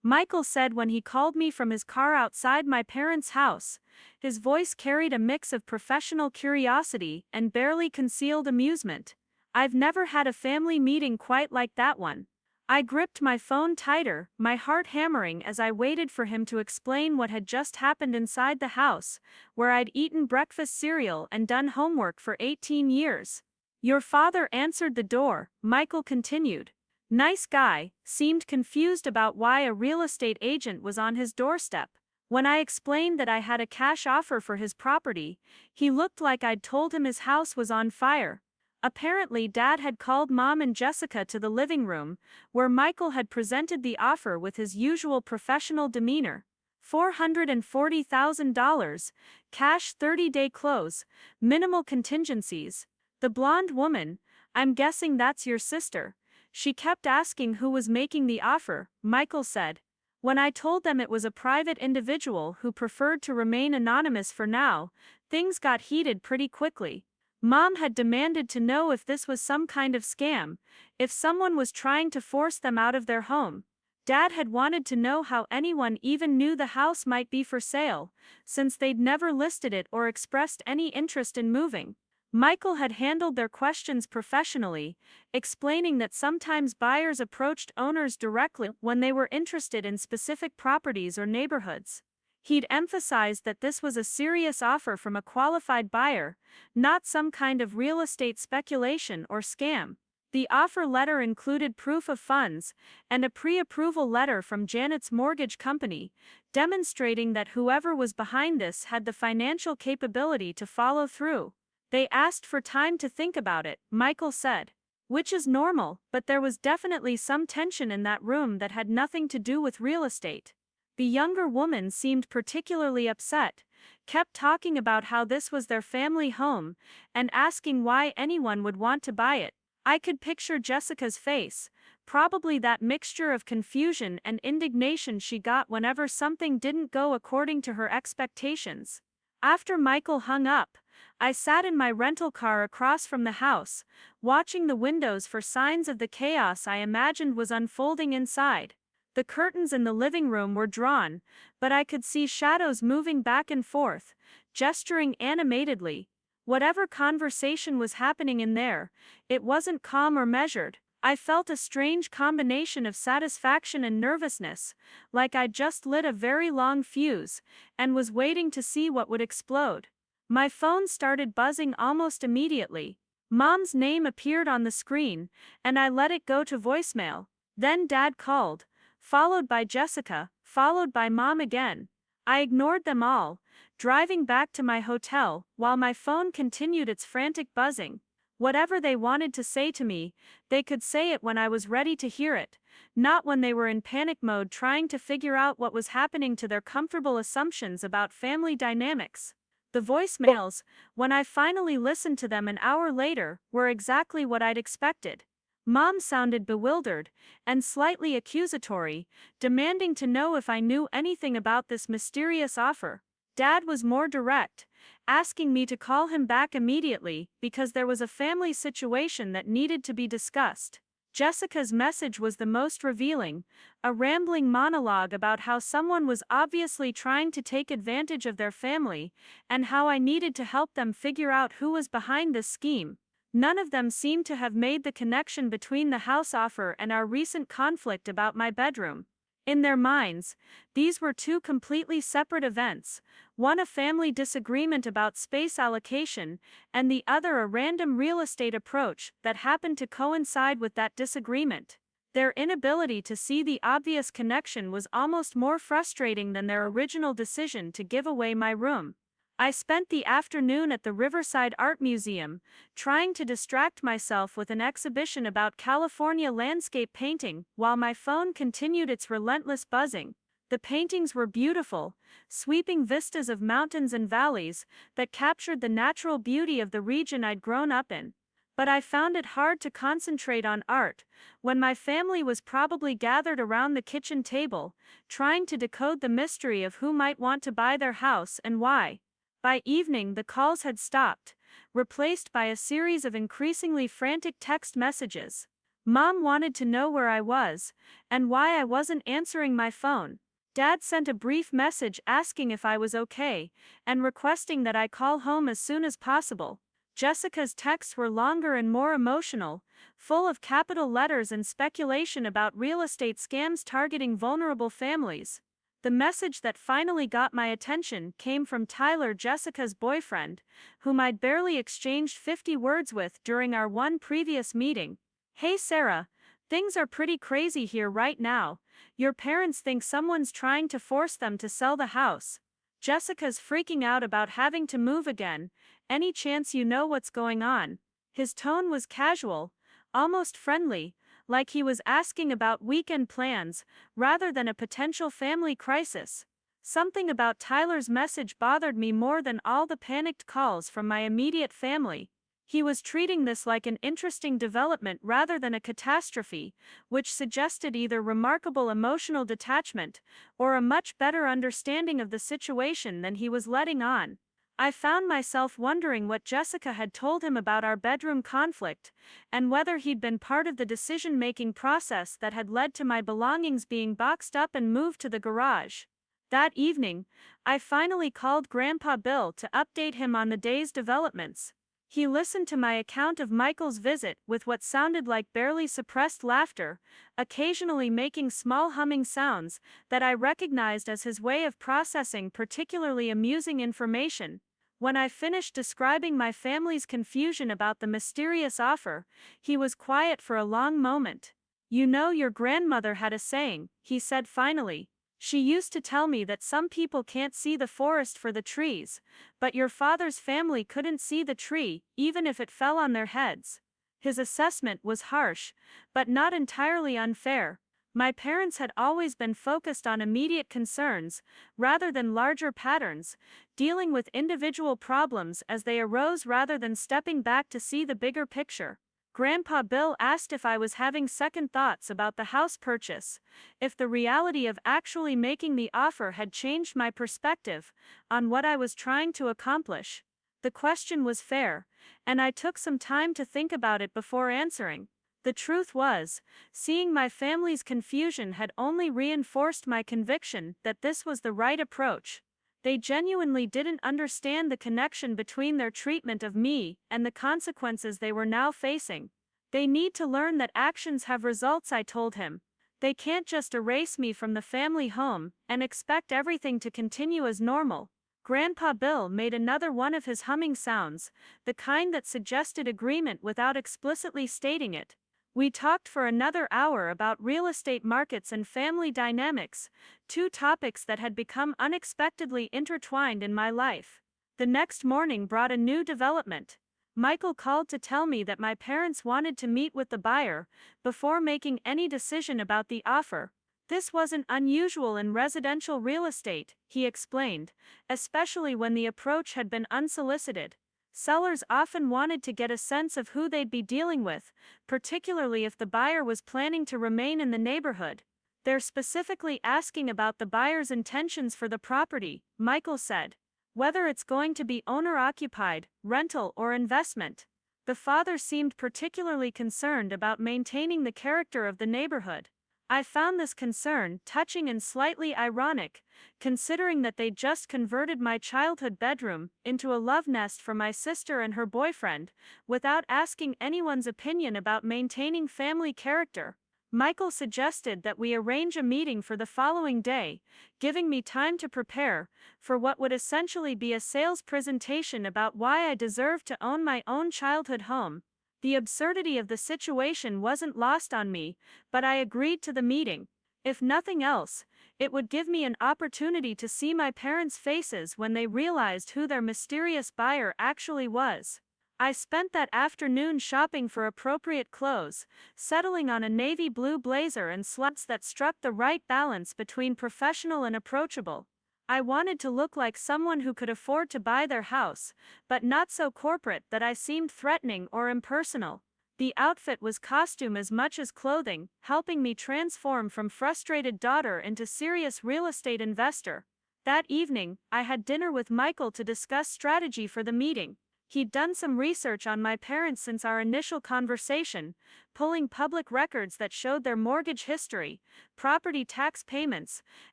Michael said when he called me from his car outside my parents' house. His voice carried a mix of professional curiosity and barely concealed amusement. I've never had a family meeting quite like that one. I gripped my phone tighter, my heart hammering as I waited for him to explain what had just happened inside the house, where I'd eaten breakfast cereal and done homework for 18 years. Your father answered the door, Michael continued. Nice guy, seemed confused about why a real estate agent was on his doorstep. When I explained that I had a cash offer for his property, he looked like I'd told him his house was on fire. Apparently, Dad had called Mom and Jessica to the living room, where Michael had presented the offer with his usual professional demeanor. $440,000, cash 30-day close, minimal contingencies. The blonde woman, I'm guessing that's your sister. She kept asking who was making the offer, Michael said. When I told them it was a private individual who preferred to remain anonymous for now, things got heated pretty quickly. Mom had demanded to know if this was some kind of scam, if someone was trying to force them out of their home. Dad had wanted to know how anyone even knew the house might be for sale, since they'd never listed it or expressed any interest in moving. Michael had handled their questions professionally, explaining that sometimes buyers approached owners directly when they were interested in specific properties or neighborhoods. He'd emphasized that this was a serious offer from a qualified buyer, not some kind of real estate speculation or scam. The offer letter included proof of funds and a pre-approval letter from Janet's mortgage company, demonstrating that whoever was behind this had the financial capability to follow through. They asked for time to think about it, Michael said. Which is normal, but there was definitely some tension in that room that had nothing to do with real estate. The younger woman seemed particularly upset, kept talking about how this was their family home, and asking why anyone would want to buy it. I could picture Jessica's face, probably that mixture of confusion and indignation she got whenever something didn't go according to her expectations. After Michael hung up, I sat in my rental car across from the house, watching the windows for signs of the chaos I imagined was unfolding inside. The curtains in the living room were drawn, but I could see shadows moving back and forth, gesturing animatedly. Whatever conversation was happening in there, it wasn't calm or measured. I felt a strange combination of satisfaction and nervousness, like I'd just lit a very long fuse and was waiting to see what would explode. My phone started buzzing almost immediately. Mom's name appeared on the screen, and I let it go to voicemail. Then Dad called, followed by Jessica, followed by Mom again. I ignored them all, driving back to my hotel while my phone continued its frantic buzzing. Whatever they wanted to say to me, they could say it when I was ready to hear it, not when they were in panic mode trying to figure out what was happening to their comfortable assumptions about family dynamics. The voicemails, when I finally listened to them an hour later, were exactly what I'd expected. Mom sounded bewildered and slightly accusatory, demanding to know if I knew anything about this mysterious offer. Dad was more direct, asking me to call him back immediately because there was a family situation that needed to be discussed. Jessica's message was the most revealing, a rambling monologue about how someone was obviously trying to take advantage of their family, and how I needed to help them figure out who was behind this scheme. None of them seemed to have made the connection between the house offer and our recent conflict about my bedroom. In their minds, these were two completely separate events, one a family disagreement about space allocation, and the other a random real estate approach that happened to coincide with that disagreement. Their inability to see the obvious connection was almost more frustrating than their original decision to give away my room. I spent the afternoon at the Riverside Art Museum, trying to distract myself with an exhibition about California landscape painting while my phone continued its relentless buzzing. The paintings were beautiful, sweeping vistas of mountains and valleys that captured the natural beauty of the region I'd grown up in. But I found it hard to concentrate on art when my family was probably gathered around the kitchen table, trying to decode the mystery of who might want to buy their house and why. By evening, the calls had stopped, replaced by a series of increasingly frantic text messages. Mom wanted to know where I was, and why I wasn't answering my phone. Dad sent a brief message asking if I was okay, and requesting that I call home as soon as possible. Jessica's texts were longer and more emotional, full of capital letters and speculation about real estate scams targeting vulnerable families. The message that finally got my attention came from Tyler, Jessica's boyfriend, whom I'd barely exchanged 50 words with during our one previous meeting. "Hey Sarah, things are pretty crazy here right now. Your parents think someone's trying to force them to sell the house. Jessica's freaking out about having to move again. Any chance you know what's going on?" His tone was casual, almost friendly, like he was asking about weekend plans, rather than a potential family crisis. Something about Tyler's message bothered me more than all the panicked calls from my immediate family. He was treating this like an interesting development rather than a catastrophe, which suggested either remarkable emotional detachment or a much better understanding of the situation than he was letting on. I found myself wondering what Jessica had told him about our bedroom conflict, and whether he'd been part of the decision-making process that had led to my belongings being boxed up and moved to the garage. That evening, I finally called Grandpa Bill to update him on the day's developments. He listened to my account of Michael's visit with what sounded like barely suppressed laughter, occasionally making small humming sounds that I recognized as his way of processing particularly amusing information. When I finished describing my family's confusion about the mysterious offer, he was quiet for a long moment. "You know, your grandmother had a saying," he said finally. "She used to tell me that some people can't see the forest for the trees, but your father's family couldn't see the tree, even if it fell on their heads." His assessment was harsh, but not entirely unfair. My parents had always been focused on immediate concerns, rather than larger patterns, dealing with individual problems as they arose rather than stepping back to see the bigger picture. Grandpa Bill asked if I was having second thoughts about the house purchase, if the reality of actually making the offer had changed my perspective on what I was trying to accomplish. The question was fair, and I took some time to think about it before answering. The truth was, seeing my family's confusion had only reinforced my conviction that this was the right approach. They genuinely didn't understand the connection between their treatment of me and the consequences they were now facing. They need to learn that actions have results, I told him. They can't just erase me from the family home and expect everything to continue as normal. Grandpa Bill made another one of his humming sounds, the kind that suggested agreement without explicitly stating it. We talked for another hour about real estate markets and family dynamics, two topics that had become unexpectedly intertwined in my life. The next morning brought a new development. Michael called to tell me that my parents wanted to meet with the buyer before making any decision about the offer. This wasn't unusual in residential real estate, he explained, especially when the approach had been unsolicited. Sellers often wanted to get a sense of who they'd be dealing with, particularly if the buyer was planning to remain in the neighborhood. They're specifically asking about the buyer's intentions for the property, Michael said. Whether it's going to be owner-occupied, rental, or investment. The father seemed particularly concerned about maintaining the character of the neighborhood. I found this concern touching and slightly ironic, considering that they just converted my childhood bedroom into a love nest for my sister and her boyfriend, without asking anyone's opinion about maintaining family character. Michael suggested that we arrange a meeting for the following day, giving me time to prepare for what would essentially be a sales presentation about why I deserve to own my own childhood home. The absurdity of the situation wasn't lost on me, but I agreed to the meeting. If nothing else, it would give me an opportunity to see my parents' faces when they realized who their mysterious buyer actually was. I spent that afternoon shopping for appropriate clothes, settling on a navy blue blazer and slacks that struck the right balance between professional and approachable. I wanted to look like someone who could afford to buy their house, but not so corporate that I seemed threatening or impersonal. The outfit was costume as much as clothing, helping me transform from frustrated daughter into serious real estate investor. That evening, I had dinner with Michael to discuss strategy for the meeting. He'd done some research on my parents since our initial conversation, pulling public records that showed their mortgage history, property tax payments,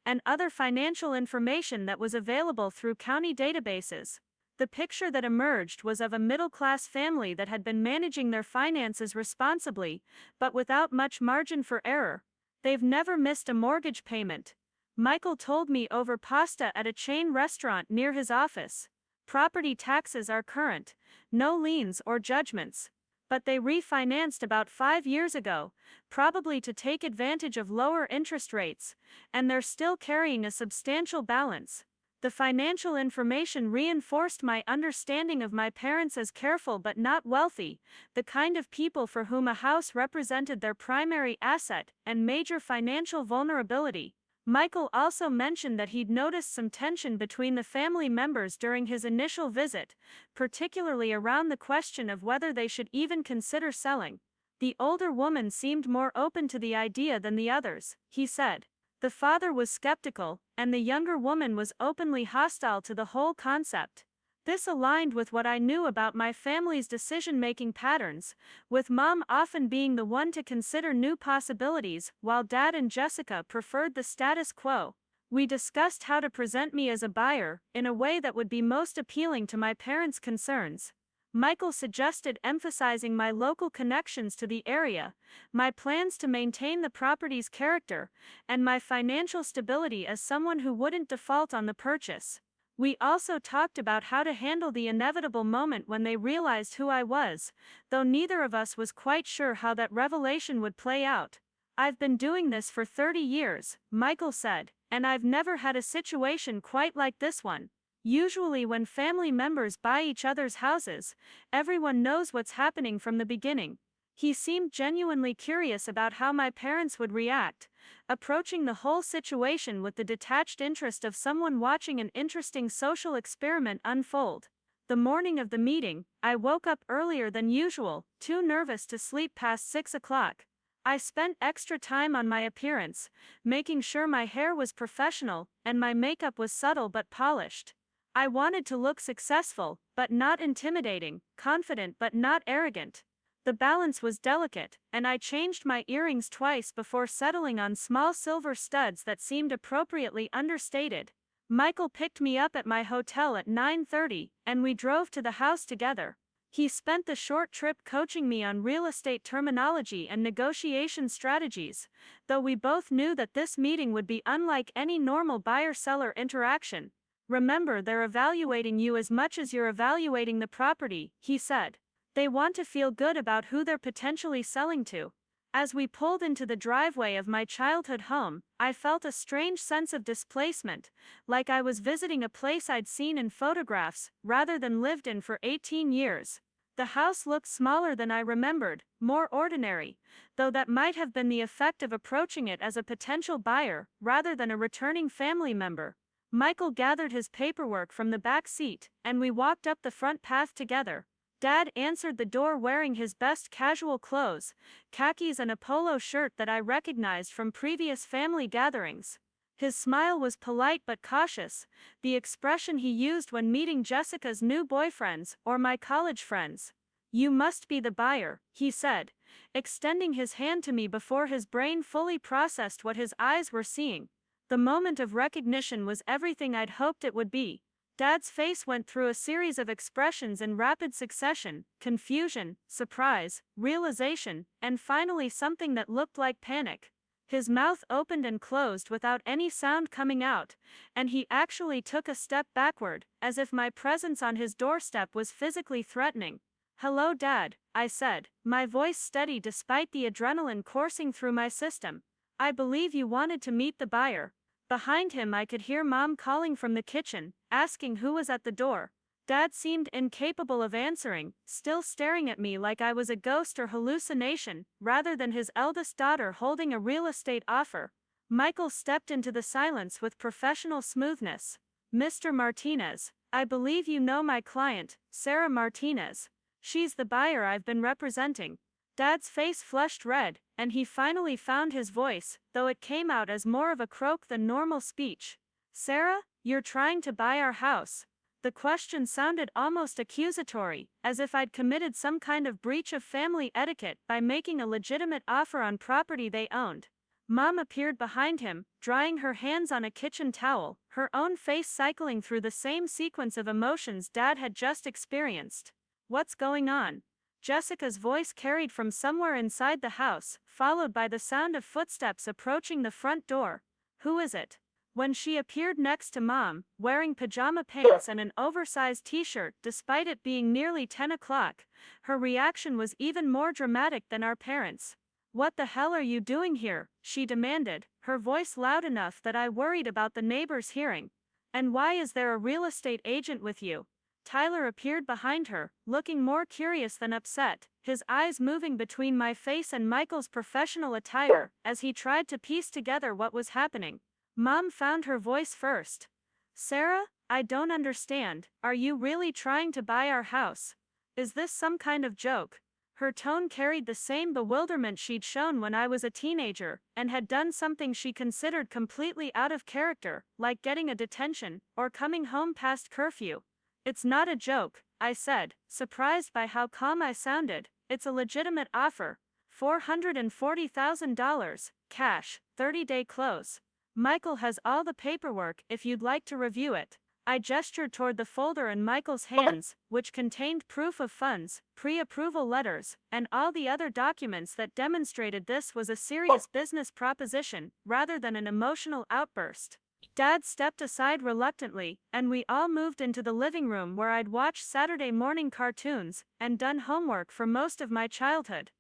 and other financial information that was available through county databases. The picture that emerged was of a middle-class family that had been managing their finances responsibly, but without much margin for error. They've never missed a mortgage payment, Michael told me over pasta at a chain restaurant near his office. Property taxes are current, no liens or judgments. But they refinanced about 5 years ago, probably to take advantage of lower interest rates, and they're still carrying a substantial balance. The financial information reinforced my understanding of my parents as careful but not wealthy, the kind of people for whom a house represented their primary asset and major financial vulnerability. Michael also mentioned that he'd noticed some tension between the family members during his initial visit, particularly around the question of whether they should even consider selling. The older woman seemed more open to the idea than the others, he said. The father was skeptical, and the younger woman was openly hostile to the whole concept. This aligned with what I knew about my family's decision-making patterns, with Mom often being the one to consider new possibilities, while Dad and Jessica preferred the status quo. We discussed how to present me as a buyer, in a way that would be most appealing to my parents' concerns. Michael suggested emphasizing my local connections to the area, my plans to maintain the property's character, and my financial stability as someone who wouldn't default on the purchase. We also talked about how to handle the inevitable moment when they realized who I was, though neither of us was quite sure how that revelation would play out. I've been doing this for 30 years, Michael said, and I've never had a situation quite like this one. Usually when family members buy each other's houses, everyone knows what's happening from the beginning. He seemed genuinely curious about how my parents would react, approaching the whole situation with the detached interest of someone watching an interesting social experiment unfold. The morning of the meeting, I woke up earlier than usual, too nervous to sleep past 6 o'clock. I spent extra time on my appearance, making sure my hair was professional and my makeup was subtle but polished. I wanted to look successful, but not intimidating, confident but not arrogant. The balance was delicate, and I changed my earrings twice before settling on small silver studs that seemed appropriately understated. Michael picked me up at my hotel at 9:30, and we drove to the house together. He spent the short trip coaching me on real estate terminology and negotiation strategies, though we both knew that this meeting would be unlike any normal buyer-seller interaction. Remember, they're evaluating you as much as you're evaluating the property, he said. They want to feel good about who they're potentially selling to. As we pulled into the driveway of my childhood home, I felt a strange sense of displacement, like I was visiting a place I'd seen in photographs, rather than lived in for 18 years. The house looked smaller than I remembered, more ordinary, though that might have been the effect of approaching it as a potential buyer, rather than a returning family member. Michael gathered his paperwork from the back seat, and we walked up the front path together. Dad answered the door wearing his best casual clothes, khakis and a polo shirt that I recognized from previous family gatherings. His smile was polite but cautious, the expression he used when meeting Jessica's new boyfriends or my college friends. "You must be the buyer," he said, extending his hand to me before his brain fully processed what his eyes were seeing. The moment of recognition was everything I'd hoped it would be. Dad's face went through a series of expressions in rapid succession: confusion, surprise, realization, and finally something that looked like panic. His mouth opened and closed without any sound coming out, and he actually took a step backward, as if my presence on his doorstep was physically threatening. "Hello, Dad," I said, my voice steady despite the adrenaline coursing through my system. "I believe you wanted to meet the buyer." Behind him I could hear Mom calling from the kitchen, asking who was at the door. Dad seemed incapable of answering, still staring at me like I was a ghost or hallucination, rather than his eldest daughter holding a real estate offer. Michael stepped into the silence with professional smoothness. "Mr. Martinez, I believe you know my client, Sarah Martinez. She's the buyer I've been representing." Dad's face flushed red, and he finally found his voice, though it came out as more of a croak than normal speech. "Sarah, you're trying to buy our house." The question sounded almost accusatory, as if I'd committed some kind of breach of family etiquette by making a legitimate offer on property they owned. Mom appeared behind him, drying her hands on a kitchen towel, her own face cycling through the same sequence of emotions Dad had just experienced. "What's going on?" Jessica's voice carried from somewhere inside the house, followed by the sound of footsteps approaching the front door. "Who is it?" When she appeared next to Mom, wearing pajama pants and an oversized t-shirt despite it being nearly 10 o'clock, her reaction was even more dramatic than our parents'. "What the hell are you doing here?" she demanded, her voice loud enough that I worried about the neighbors hearing. "And why is there a real estate agent with you?" Tyler appeared behind her, looking more curious than upset, his eyes moving between my face and Michael's professional attire, as he tried to piece together what was happening. Mom found her voice first. "Sarah, I don't understand, are you really trying to buy our house? Is this some kind of joke?" Her tone carried the same bewilderment she'd shown when I was a teenager, and had done something she considered completely out of character, like getting a detention, or coming home past curfew. "It's not a joke," I said, surprised by how calm I sounded. "It's a legitimate offer. $440,000, cash, 30-day close. Michael has all the paperwork if you'd like to review it." I gestured toward the folder in Michael's hands, which contained proof of funds, pre-approval letters, and all the other documents that demonstrated this was a serious business proposition, rather than an emotional outburst. Dad stepped aside reluctantly, and we all moved into the living room where I'd watched Saturday morning cartoons and done homework for most of my childhood.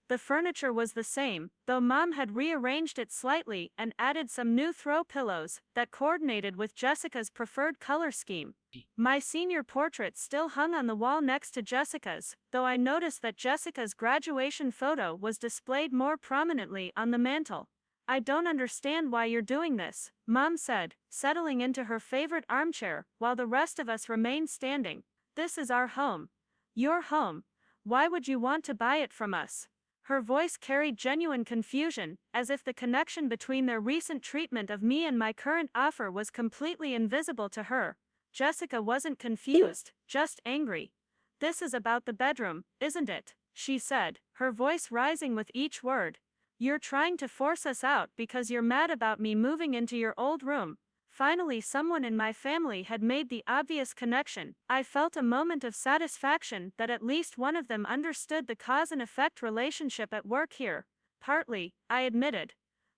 The furniture was the same, though Mom had rearranged it slightly and added some new throw pillows that coordinated with Jessica's preferred color scheme. My senior portrait still hung on the wall next to Jessica's, though I noticed that Jessica's graduation photo was displayed more prominently on the mantel. "I don't understand why you're doing this," Mom said, settling into her favorite armchair, while the rest of us remained standing. "This is our home. Your home. Why would you want to buy it from us?" Her voice carried genuine confusion, as if the connection between their recent treatment of me and my current offer was completely invisible to her. Jessica wasn't confused, just angry. "This is about the bedroom, isn't it?" she said, her voice rising with each word. "You're trying to force us out because you're mad about me moving into your old room. Finally, someone in my family had made the obvious connection. I felt a moment of satisfaction that at least one of them understood the cause and effect relationship at work here. Partly, I admitted.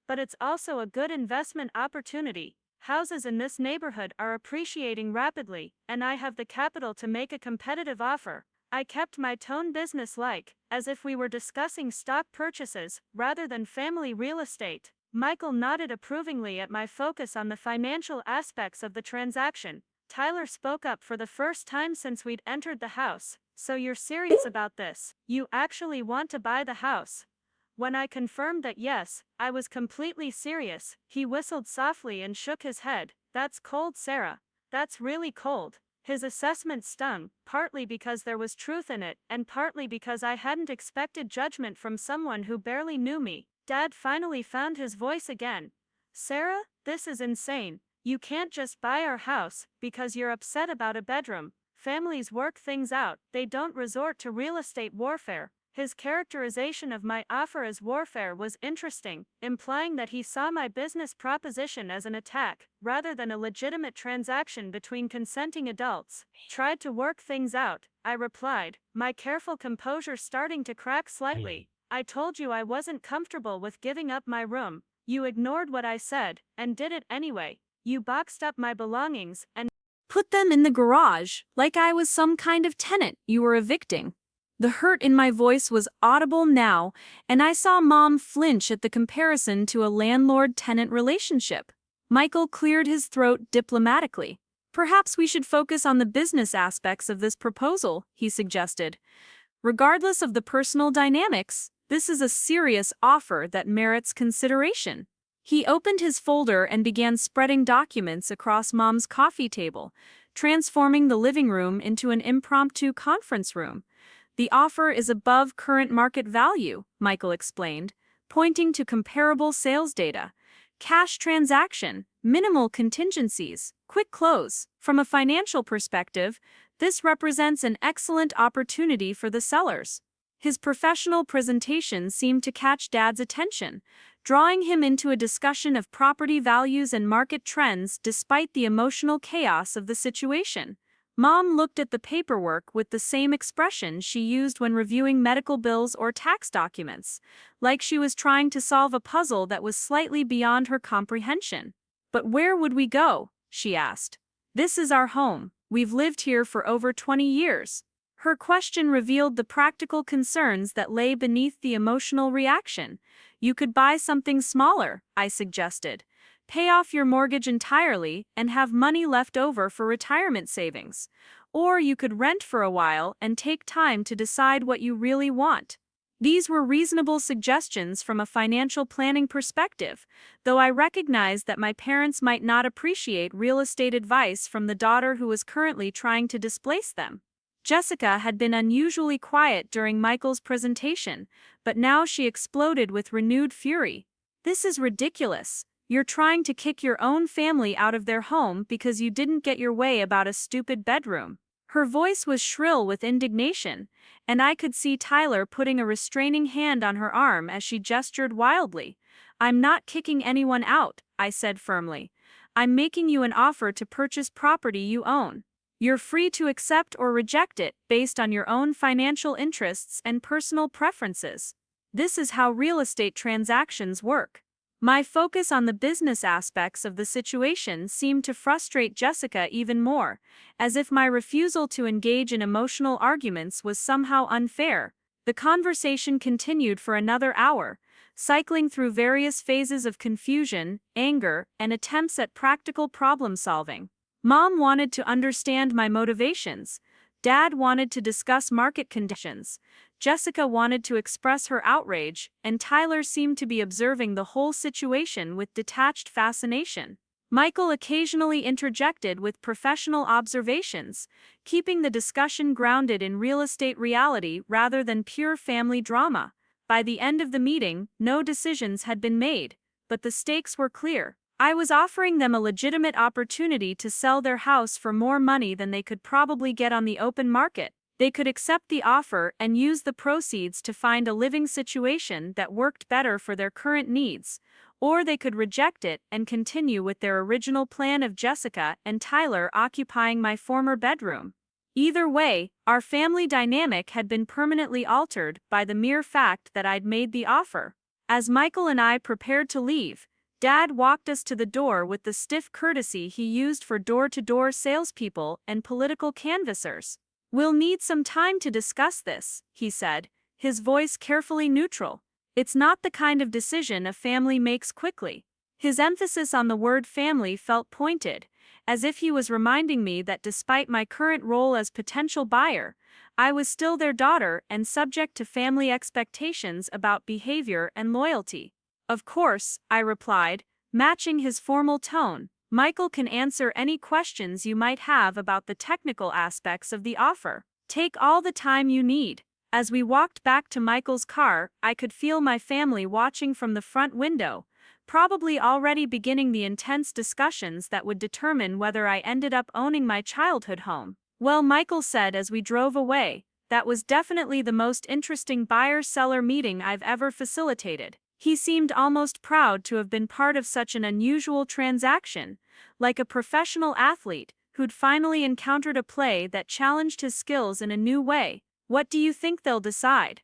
But it's also a good investment opportunity. Houses in this neighborhood are appreciating rapidly, and I have the capital to make a competitive offer. I kept my tone business-like, as if we were discussing stock purchases, rather than family real estate. Michael nodded approvingly at my focus on the financial aspects of the transaction. Tyler spoke up for the first time since we'd entered the house. So you're serious about this? You actually want to buy the house? When I confirmed that yes, I was completely serious, he whistled softly and shook his head. That's cold, Sarah. That's really cold. His assessment stung, partly because there was truth in it, and partly because I hadn't expected judgment from someone who barely knew me. Dad finally found his voice again. Sarah, this is insane. You can't just buy our house because you're upset about a bedroom. Families work things out, they don't resort to real estate warfare. His characterization of my offer as warfare was interesting, implying that he saw my business proposition as an attack, rather than a legitimate transaction between consenting adults. Tried to work things out, I replied, my careful composure starting to crack slightly. I told you I wasn't comfortable with giving up my room. You ignored what I said, and did it anyway. You boxed up my belongings and put them in the garage, like I was some kind of tenant you were evicting. The hurt in my voice was audible now, and I saw Mom flinch at the comparison to a landlord-tenant relationship. Michael cleared his throat diplomatically. Perhaps we should focus on the business aspects of this proposal, he suggested. Regardless of the personal dynamics, this is a serious offer that merits consideration. He opened his folder and began spreading documents across Mom's coffee table, transforming the living room into an impromptu conference room. The offer is above current market value, Michael explained, pointing to comparable sales data. Cash transaction, minimal contingencies, quick close. From a financial perspective, this represents an excellent opportunity for the sellers. His professional presentation seemed to catch Dad's attention, drawing him into a discussion of property values and market trends despite the emotional chaos of the situation. Mom looked at the paperwork with the same expression she used when reviewing medical bills or tax documents, like she was trying to solve a puzzle that was slightly beyond her comprehension. But where would we go? She asked. This is our home. We've lived here for over 20 years. Her question revealed the practical concerns that lay beneath the emotional reaction. You could buy something smaller, I suggested. Pay off your mortgage entirely and have money left over for retirement savings. Or you could rent for a while and take time to decide what you really want. These were reasonable suggestions from a financial planning perspective, though I recognized that my parents might not appreciate real estate advice from the daughter who was currently trying to displace them. Jessica had been unusually quiet during Michael's presentation, but now she exploded with renewed fury. This is ridiculous. You're trying to kick your own family out of their home because you didn't get your way about a stupid bedroom. Her voice was shrill with indignation, and I could see Tyler putting a restraining hand on her arm as she gestured wildly. I'm not kicking anyone out, I said firmly. I'm making you an offer to purchase property you own. You're free to accept or reject it based on your own financial interests and personal preferences. This is how real estate transactions work. My focus on the business aspects of the situation seemed to frustrate Jessica even more, as if my refusal to engage in emotional arguments was somehow unfair. The conversation continued for another hour, cycling through various phases of confusion, anger, and attempts at practical problem-solving. Mom wanted to understand my motivations. Dad wanted to discuss market conditions. Jessica wanted to express her outrage, and Tyler seemed to be observing the whole situation with detached fascination. Michael occasionally interjected with professional observations, keeping the discussion grounded in real estate reality rather than pure family drama. By the end of the meeting, no decisions had been made, but the stakes were clear. I was offering them a legitimate opportunity to sell their house for more money than they could probably get on the open market. They could accept the offer and use the proceeds to find a living situation that worked better for their current needs, or they could reject it and continue with their original plan of Jessica and Tyler occupying my former bedroom. Either way, our family dynamic had been permanently altered by the mere fact that I'd made the offer. As Michael and I prepared to leave, Dad walked us to the door with the stiff courtesy he used for door-to-door salespeople and political canvassers. "We'll need some time to discuss this," he said, his voice carefully neutral. "It's not the kind of decision a family makes quickly." His emphasis on the word family felt pointed, as if he was reminding me that despite my current role as potential buyer, I was still their daughter and subject to family expectations about behavior and loyalty. "Of course," I replied, matching his formal tone. "Michael can answer any questions you might have about the technical aspects of the offer. Take all the time you need." As we walked back to Michael's car, I could feel my family watching from the front window, probably already beginning the intense discussions that would determine whether I ended up owning my childhood home. "Well," Michael said as we drove away, "that was definitely the most interesting buyer-seller meeting I've ever facilitated." He seemed almost proud to have been part of such an unusual transaction, like a professional athlete who'd finally encountered a play that challenged his skills in a new way. "What do you think they'll decide?"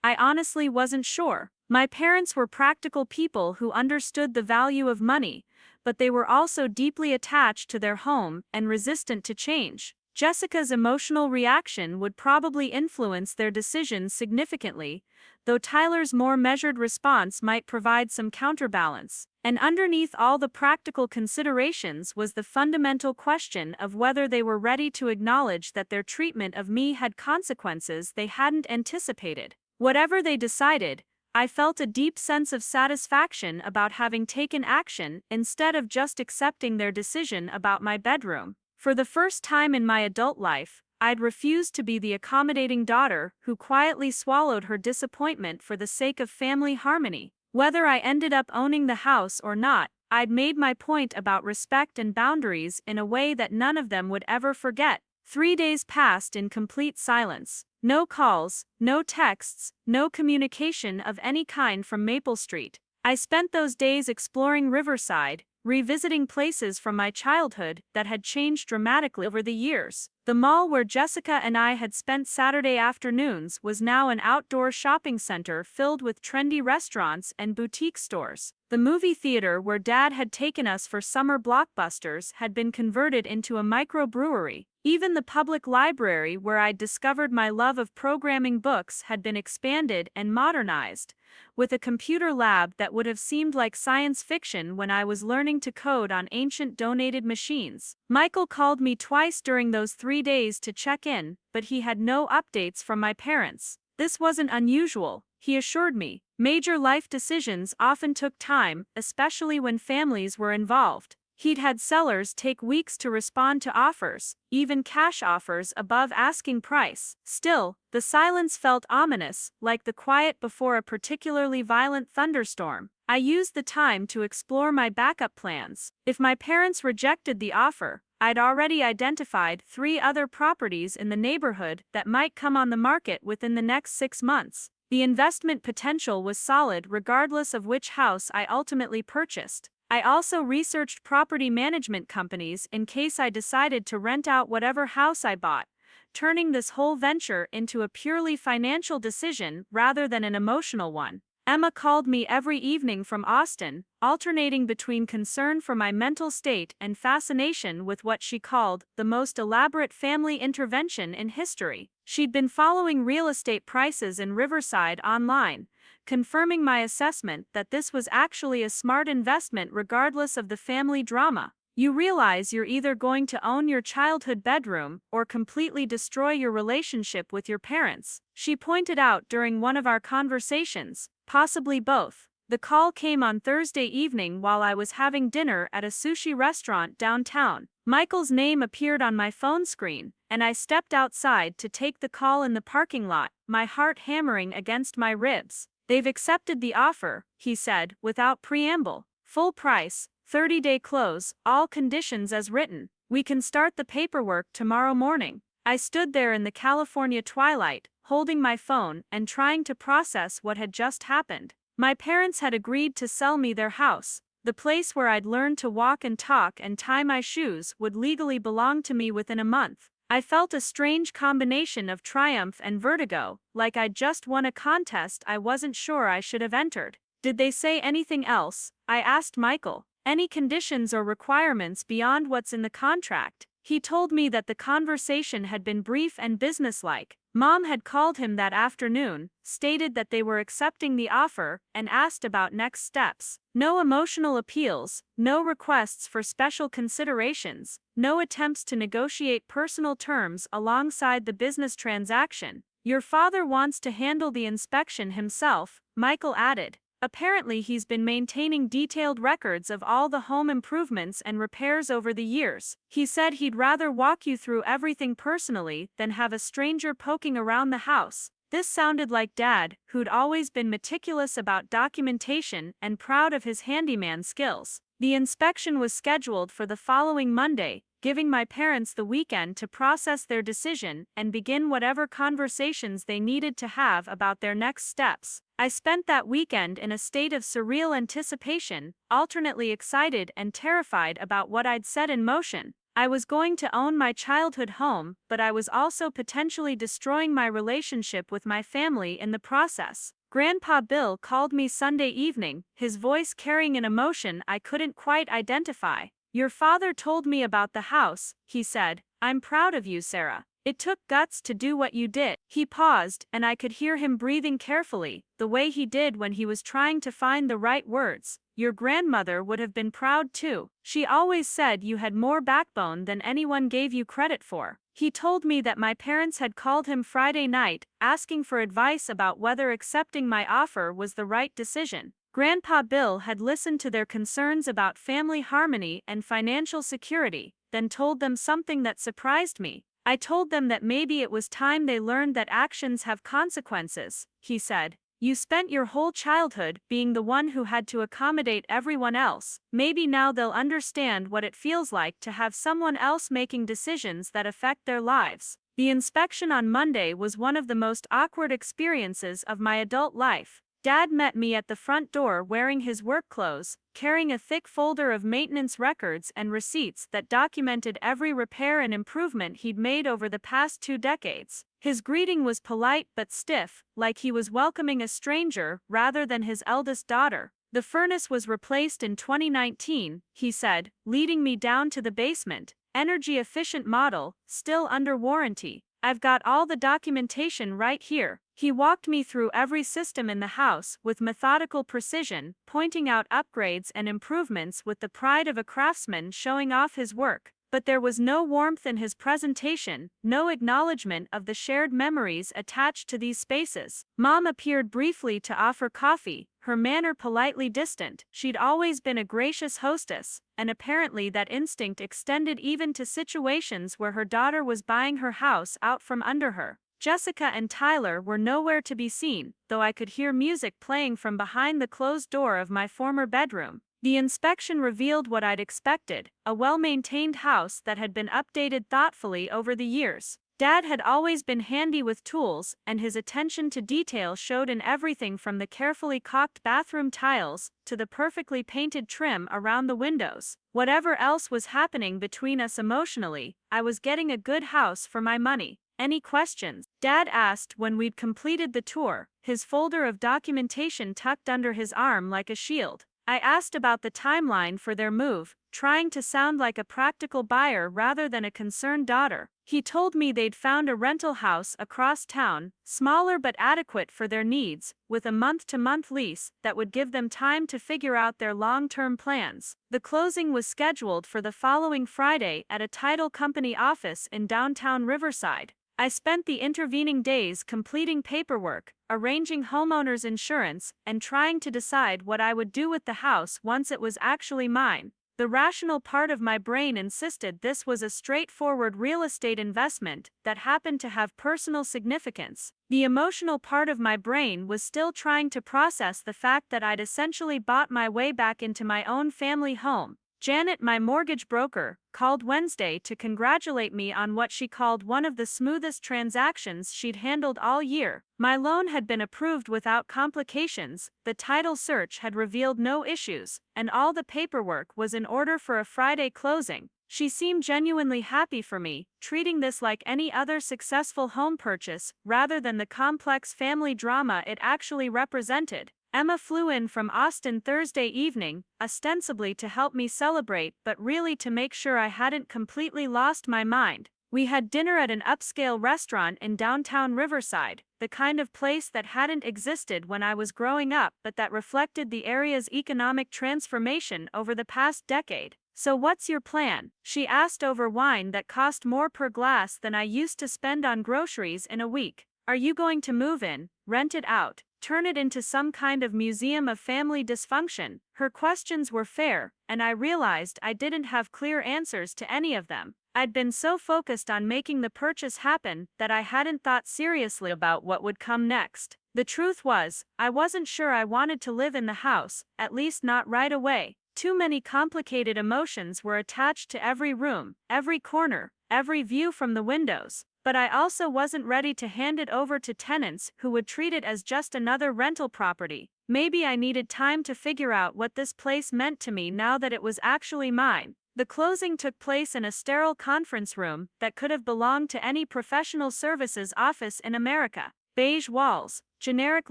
I honestly wasn't sure. My parents were practical people who understood the value of money, but they were also deeply attached to their home and resistant to change. Jessica's emotional reaction would probably influence their decisions significantly, though Tyler's more measured response might provide some counterbalance. And underneath all the practical considerations was the fundamental question of whether they were ready to acknowledge that their treatment of me had consequences they hadn't anticipated. Whatever they decided, I felt a deep sense of satisfaction about having taken action instead of just accepting their decision about my bedroom. For the first time in my adult life, I'd refused to be the accommodating daughter who quietly swallowed her disappointment for the sake of family harmony. Whether I ended up owning the house or not, I'd made my point about respect and boundaries in a way that none of them would ever forget. 3 days passed in complete silence. No calls, no texts, no communication of any kind from Maple Street. I spent those days exploring Riverside, revisiting places from my childhood that had changed dramatically over the years. The mall where Jessica and I had spent Saturday afternoons was now an outdoor shopping center filled with trendy restaurants and boutique stores. The movie theater where Dad had taken us for summer blockbusters had been converted into a microbrewery. Even the public library where I'd discovered my love of programming books had been expanded and modernized, with a computer lab that would have seemed like science fiction when I was learning to code on ancient donated machines. Michael called me twice during those 3 days to check in, but he had no updates from my parents. This wasn't unusual, he assured me. Major life decisions often took time, especially when families were involved. He'd had sellers take weeks to respond to offers, even cash offers above asking price. Still, the silence felt ominous, like the quiet before a particularly violent thunderstorm. I used the time to explore my backup plans. If my parents rejected the offer, I'd already identified 3 other properties in the neighborhood that might come on the market within the next 6 months. The investment potential was solid regardless of which house I ultimately purchased. I also researched property management companies in case I decided to rent out whatever house I bought, turning this whole venture into a purely financial decision rather than an emotional one. Emma called me every evening from Austin, alternating between concern for my mental state and fascination with what she called the most elaborate family intervention in history. She'd been following real estate prices in Riverside online, confirming my assessment that this was actually a smart investment regardless of the family drama. "You realize you're either going to own your childhood bedroom or completely destroy your relationship with your parents," she pointed out during one of our conversations. "Possibly both." The call came on Thursday evening while I was having dinner at a sushi restaurant downtown. Michael's name appeared on my phone screen, and I stepped outside to take the call in the parking lot, my heart hammering against my ribs. "They've accepted the offer," he said, without preamble. "Full price, 30-day close, all conditions as written. We can start the paperwork tomorrow morning." I stood there in the California twilight, holding my phone and trying to process what had just happened. My parents had agreed to sell me their house. The place where I'd learned to walk and talk and tie my shoes would legally belong to me within a month. I felt a strange combination of triumph and vertigo, like I'd just won a contest I wasn't sure I should have entered. Did they say anything else? I asked Michael. Any conditions or requirements beyond what's in the contract? He told me that the conversation had been brief and businesslike. Mom had called him that afternoon, stated that they were accepting the offer, and asked about next steps. No emotional appeals, no requests for special considerations, no attempts to negotiate personal terms alongside the business transaction. Your father wants to handle the inspection himself, Michael added. Apparently he's been maintaining detailed records of all the home improvements and repairs over the years. He said he'd rather walk you through everything personally than have a stranger poking around the house. This sounded like Dad, who'd always been meticulous about documentation and proud of his handyman skills. The inspection was scheduled for the following Monday, giving my parents the weekend to process their decision and begin whatever conversations they needed to have about their next steps. I spent that weekend in a state of surreal anticipation, alternately excited and terrified about what I'd set in motion. I was going to own my childhood home, but I was also potentially destroying my relationship with my family in the process. Grandpa Bill called me Sunday evening, his voice carrying an emotion I couldn't quite identify. Your father told me about the house, he said. I'm proud of you, Sarah. It took guts to do what you did. He paused, and I could hear him breathing carefully, the way he did when he was trying to find the right words. Your grandmother would have been proud too. She always said you had more backbone than anyone gave you credit for. He told me that my parents had called him Friday night, asking for advice about whether accepting my offer was the right decision. Grandpa Bill had listened to their concerns about family harmony and financial security, then told them something that surprised me. I told them that maybe it was time they learned that actions have consequences, he said. You spent your whole childhood being the one who had to accommodate everyone else. Maybe now they'll understand what it feels like to have someone else making decisions that affect their lives. The inspection on Monday was one of the most awkward experiences of my adult life. Dad met me at the front door wearing his work clothes, carrying a thick folder of maintenance records and receipts that documented every repair and improvement he'd made over the past 2 decades. His greeting was polite but stiff, like he was welcoming a stranger rather than his eldest daughter. The furnace was replaced in 2019, he said, leading me down to the basement. Energy-efficient model, still under warranty. I've got all the documentation right here. He walked me through every system in the house with methodical precision, pointing out upgrades and improvements with the pride of a craftsman showing off his work. But there was no warmth in his presentation, no acknowledgement of the shared memories attached to these spaces. Mom appeared briefly to offer coffee, her manner politely distant. She'd always been a gracious hostess, and apparently that instinct extended even to situations where her daughter was buying her house out from under her. Jessica and Tyler were nowhere to be seen, though I could hear music playing from behind the closed door of my former bedroom. The inspection revealed what I'd expected, a well-maintained house that had been updated thoughtfully over the years. Dad had always been handy with tools, and his attention to detail showed in everything from the carefully caulked bathroom tiles to the perfectly painted trim around the windows. Whatever else was happening between us emotionally, I was getting a good house for my money. Any questions? Dad asked when we'd completed the tour, his folder of documentation tucked under his arm like a shield. I asked about the timeline for their move, trying to sound like a practical buyer rather than a concerned daughter. He told me they'd found a rental house across town, smaller but adequate for their needs, with a month-to-month lease that would give them time to figure out their long-term plans. The closing was scheduled for the following Friday at a title company office in downtown Riverside. I spent the intervening days completing paperwork, arranging homeowners insurance, and trying to decide what I would do with the house once it was actually mine. The rational part of my brain insisted this was a straightforward real estate investment that happened to have personal significance. The emotional part of my brain was still trying to process the fact that I'd essentially bought my way back into my own family home. Janet, my mortgage broker, called Wednesday to congratulate me on what she called one of the smoothest transactions she'd handled all year. My loan had been approved without complications, the title search had revealed no issues, and all the paperwork was in order for a Friday closing. She seemed genuinely happy for me, treating this like any other successful home purchase rather than the complex family drama it actually represented. Emma flew in from Austin Thursday evening, ostensibly to help me celebrate but really to make sure I hadn't completely lost my mind. We had dinner at an upscale restaurant in downtown Riverside, the kind of place that hadn't existed when I was growing up but that reflected the area's economic transformation over the past decade. "So what's your plan?" she asked over wine that cost more per glass than I used to spend on groceries in a week. "Are you going to move in, rent it out, turn it into some kind of museum of family dysfunction?" Her questions were fair, and I realized I didn't have clear answers to any of them. I'd been so focused on making the purchase happen that I hadn't thought seriously about what would come next. The truth was, I wasn't sure I wanted to live in the house, at least not right away. Too many complicated emotions were attached to every room, every corner, every view from the windows. But I also wasn't ready to hand it over to tenants who would treat it as just another rental property. Maybe I needed time to figure out what this place meant to me now that it was actually mine. The closing took place in a sterile conference room that could have belonged to any professional services office in America. Beige walls, generic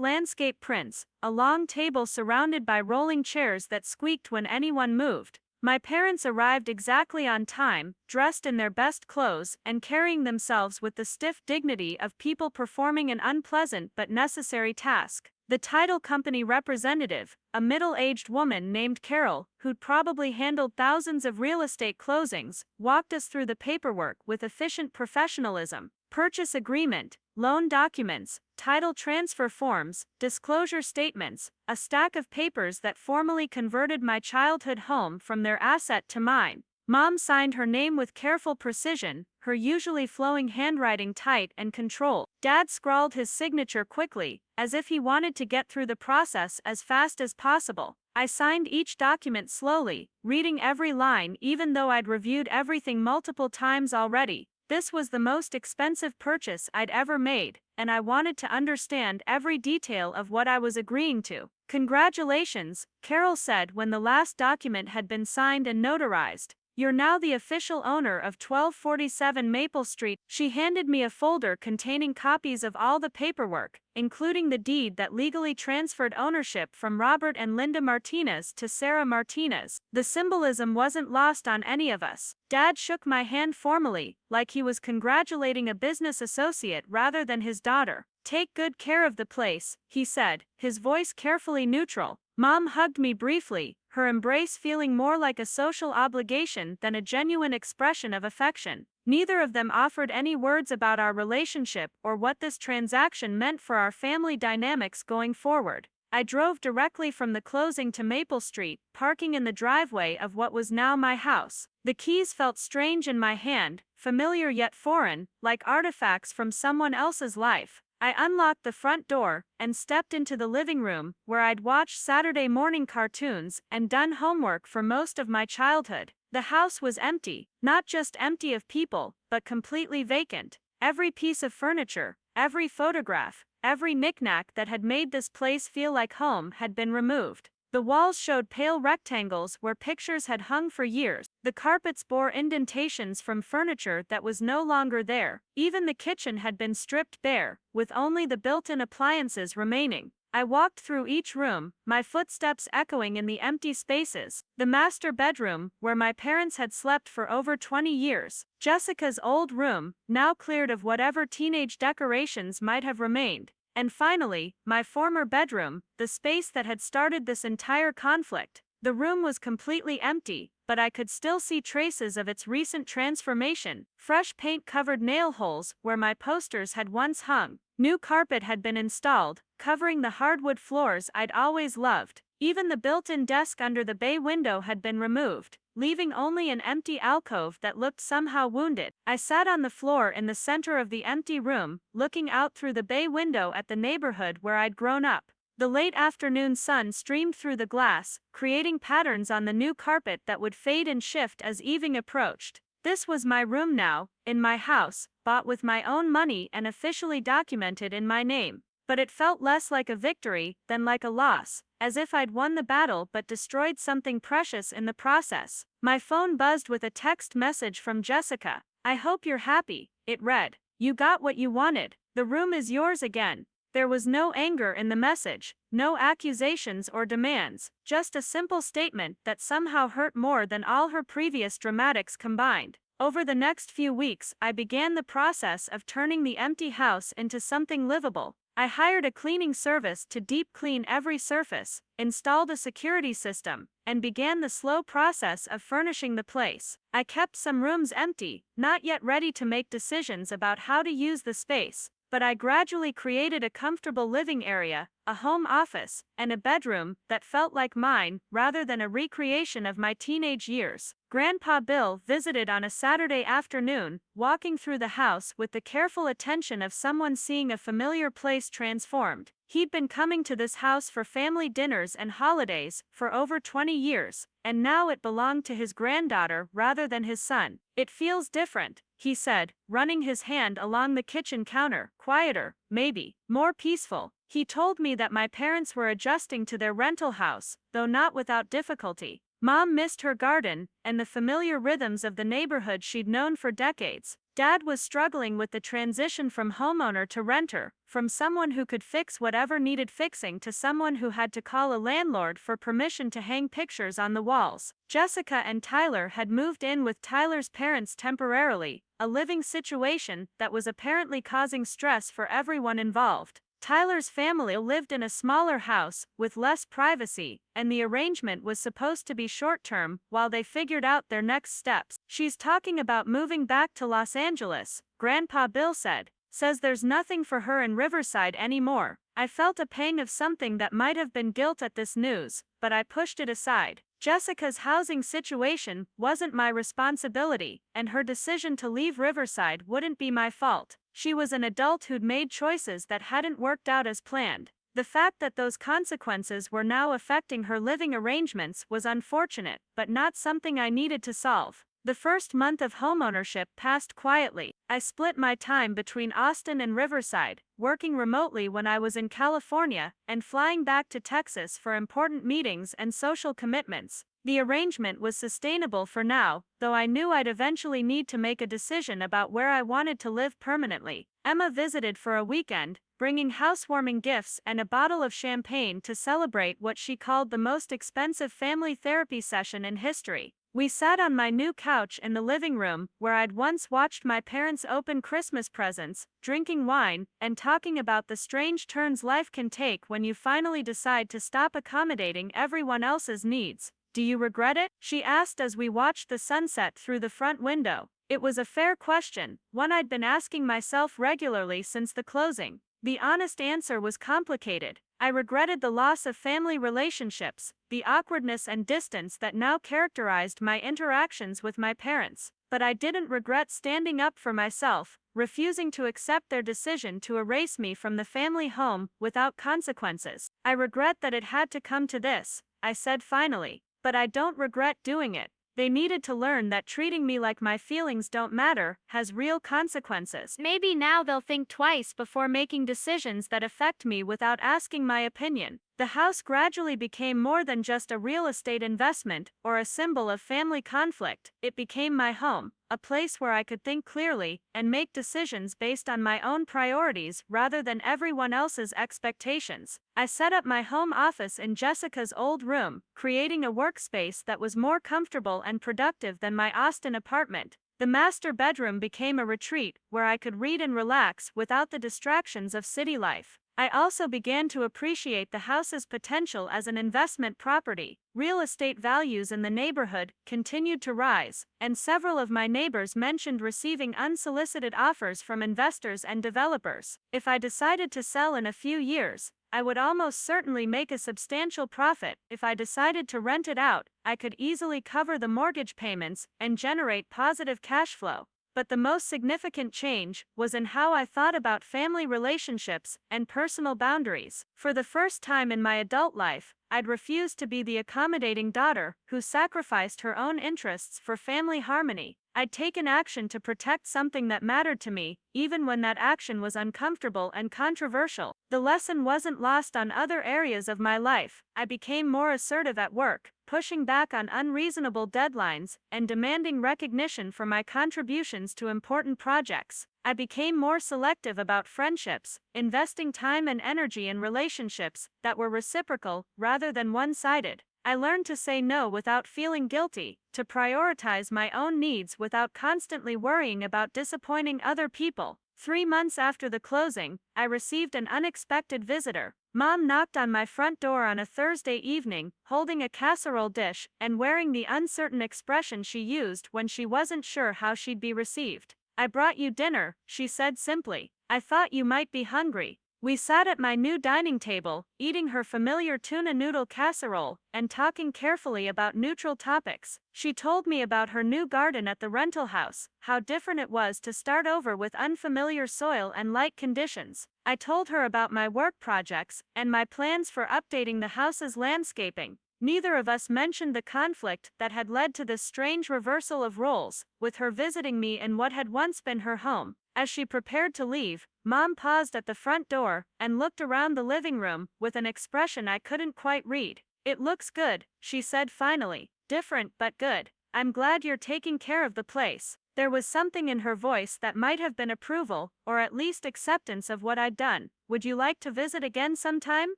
landscape prints, a long table surrounded by rolling chairs that squeaked when anyone moved. My parents arrived exactly on time, dressed in their best clothes and carrying themselves with the stiff dignity of people performing an unpleasant but necessary task. The title company representative, a middle-aged woman named Carol, who'd probably handled thousands of real estate closings, walked us through the paperwork with efficient professionalism. Purchase agreement, loan documents, title transfer forms, disclosure statements, a stack of papers that formally converted my childhood home from their asset to mine. Mom signed her name with careful precision, her usually flowing handwriting tight and controlled. Dad scrawled his signature quickly, as if he wanted to get through the process as fast as possible. I signed each document slowly, reading every line even though I'd reviewed everything multiple times already. This was the most expensive purchase I'd ever made, and I wanted to understand every detail of what I was agreeing to. "Congratulations," Carol said when the last document had been signed and notarized. "You're now the official owner of 1247 Maple Street." She handed me a folder containing copies of all the paperwork, including the deed that legally transferred ownership from Robert and Linda Martinez to Sarah Martinez. The symbolism wasn't lost on any of us. Dad shook my hand formally, like he was congratulating a business associate rather than his daughter. "Take good care of the place," he said, his voice carefully neutral. Mom hugged me briefly, her embrace feeling more like a social obligation than a genuine expression of affection. Neither of them offered any words about our relationship or what this transaction meant for our family dynamics going forward. I drove directly from the closing to Maple Street, parking in the driveway of what was now my house. The keys felt strange in my hand, familiar yet foreign, like artifacts from someone else's life. I unlocked the front door and stepped into the living room, where I'd watched Saturday morning cartoons and done homework for most of my childhood. The house was empty, not just empty of people, but completely vacant. Every piece of furniture, every photograph, every knickknack that had made this place feel like home had been removed. The walls showed pale rectangles where pictures had hung for years. The carpets bore indentations from furniture that was no longer there. Even the kitchen had been stripped bare, with only the built-in appliances remaining. I walked through each room, my footsteps echoing in the empty spaces. The master bedroom, where my parents had slept for over 20 years. Jessica's old room, now cleared of whatever teenage decorations might have remained. And finally, my former bedroom, the space that had started this entire conflict. The room was completely empty, but I could still see traces of its recent transformation. Fresh paint-covered nail holes where my posters had once hung. New carpet had been installed, covering the hardwood floors I'd always loved. Even the built-in desk under the bay window had been removed, leaving only an empty alcove that looked somehow wounded. I sat on the floor in the center of the empty room, looking out through the bay window at the neighborhood where I'd grown up. The late afternoon sun streamed through the glass, creating patterns on the new carpet that would fade and shift as evening approached. This was my room now, in my house, bought with my own money and officially documented in my name. But it felt less like a victory than like a loss, as if I'd won the battle but destroyed something precious in the process. My phone buzzed with a text message from Jessica. "I hope you're happy," it read. "You got what you wanted. The room is yours again." There was no anger in the message, no accusations or demands, just a simple statement that somehow hurt more than all her previous dramatics combined. Over the next few weeks, I began the process of turning the empty house into something livable. I hired a cleaning service to deep clean every surface, installed a security system, and began the slow process of furnishing the place. I kept some rooms empty, not yet ready to make decisions about how to use the space, but I gradually created a comfortable living area, a home office, and a bedroom that felt like mine rather than a recreation of my teenage years. Grandpa Bill visited on a Saturday afternoon, walking through the house with the careful attention of someone seeing a familiar place transformed. He'd been coming to this house for family dinners and holidays for over 20 years, and now it belonged to his granddaughter rather than his son. "It feels different," he said, running his hand along the kitchen counter. "Quieter, maybe. More peaceful." He told me that my parents were adjusting to their rental house, though not without difficulty. Mom missed her garden and the familiar rhythms of the neighborhood she'd known for decades. Dad was struggling with the transition from homeowner to renter, from someone who could fix whatever needed fixing to someone who had to call a landlord for permission to hang pictures on the walls. Jessica and Tyler had moved in with Tyler's parents temporarily, a living situation that was apparently causing stress for everyone involved. Tyler's family lived in a smaller house with less privacy, and the arrangement was supposed to be short-term while they figured out their next steps. "She's talking about moving back to Los Angeles," Grandpa Bill said. "Says there's nothing for her in Riverside anymore." I felt a pang of something that might have been guilt at this news, but I pushed it aside. Jessica's housing situation wasn't my responsibility, and her decision to leave Riverside wouldn't be my fault. She was an adult who'd made choices that hadn't worked out as planned. The fact that those consequences were now affecting her living arrangements was unfortunate, but not something I needed to solve. The first month of homeownership passed quietly. I split my time between Austin and Riverside, working remotely when I was in California and flying back to Texas for important meetings and social commitments. The arrangement was sustainable for now, though I knew I'd eventually need to make a decision about where I wanted to live permanently. Emma visited for a weekend, bringing housewarming gifts and a bottle of champagne to celebrate what she called the most expensive family therapy session in history. We sat on my new couch in the living room, where I'd once watched my parents open Christmas presents, drinking wine, and talking about the strange turns life can take when you finally decide to stop accommodating everyone else's needs. "Do you regret it?" she asked as we watched the sunset through the front window. It was a fair question, one I'd been asking myself regularly since the closing. The honest answer was complicated. I regretted the loss of family relationships, the awkwardness and distance that now characterized my interactions with my parents. But I didn't regret standing up for myself, refusing to accept their decision to erase me from the family home without consequences. "I regret that it had to come to this," I said finally. "But I don't regret doing it. They needed to learn that treating me like my feelings don't matter has real consequences. Maybe now they'll think twice before making decisions that affect me without asking my opinion." The house gradually became more than just a real estate investment or a symbol of family conflict. It became my home, a place where I could think clearly and make decisions based on my own priorities rather than everyone else's expectations. I set up my home office in Jessica's old room, creating a workspace that was more comfortable and productive than my Austin apartment. The master bedroom became a retreat where I could read and relax without the distractions of city life. I also began to appreciate the house's potential as an investment property. Real estate values in the neighborhood continued to rise, and several of my neighbors mentioned receiving unsolicited offers from investors and developers. If I decided to sell in a few years, I would almost certainly make a substantial profit. If I decided to rent it out, I could easily cover the mortgage payments and generate positive cash flow. but the most significant change was in how I thought about family relationships and personal boundaries. For the first time in my adult life, I'd refused to be the accommodating daughter who sacrificed her own interests for family harmony. I'd taken action to protect something that mattered to me, even when that action was uncomfortable and controversial. The lesson wasn't lost on other areas of my life. I became more assertive at work, pushing back on unreasonable deadlines and demanding recognition for my contributions to important projects. I became more selective about friendships, investing time and energy in relationships that were reciprocal rather than one-sided. I learned to say no without feeling guilty, to prioritize my own needs without constantly worrying about disappointing other people. 3 months after the closing, I received an unexpected visitor. Mom knocked on my front door on a Thursday evening, holding a casserole dish and wearing the uncertain expression she used when she wasn't sure how she'd be received. "I brought you dinner," she said simply. "I thought you might be hungry." We sat at my new dining table, eating her familiar tuna noodle casserole, and talking carefully about neutral topics. She told me about her new garden at the rental house, how different it was to start over with unfamiliar soil and light conditions. I told her about my work projects and my plans for updating the house's landscaping. Neither of us mentioned the conflict that had led to this strange reversal of roles, with her visiting me in what had once been her home. As she prepared to leave, Mom paused at the front door and looked around the living room with an expression I couldn't quite read. "It looks good," she said finally. "Different but good. I'm glad you're taking care of the place." There was something in her voice that might have been approval, or at least acceptance of what I'd done. "Would you like to visit again sometime?"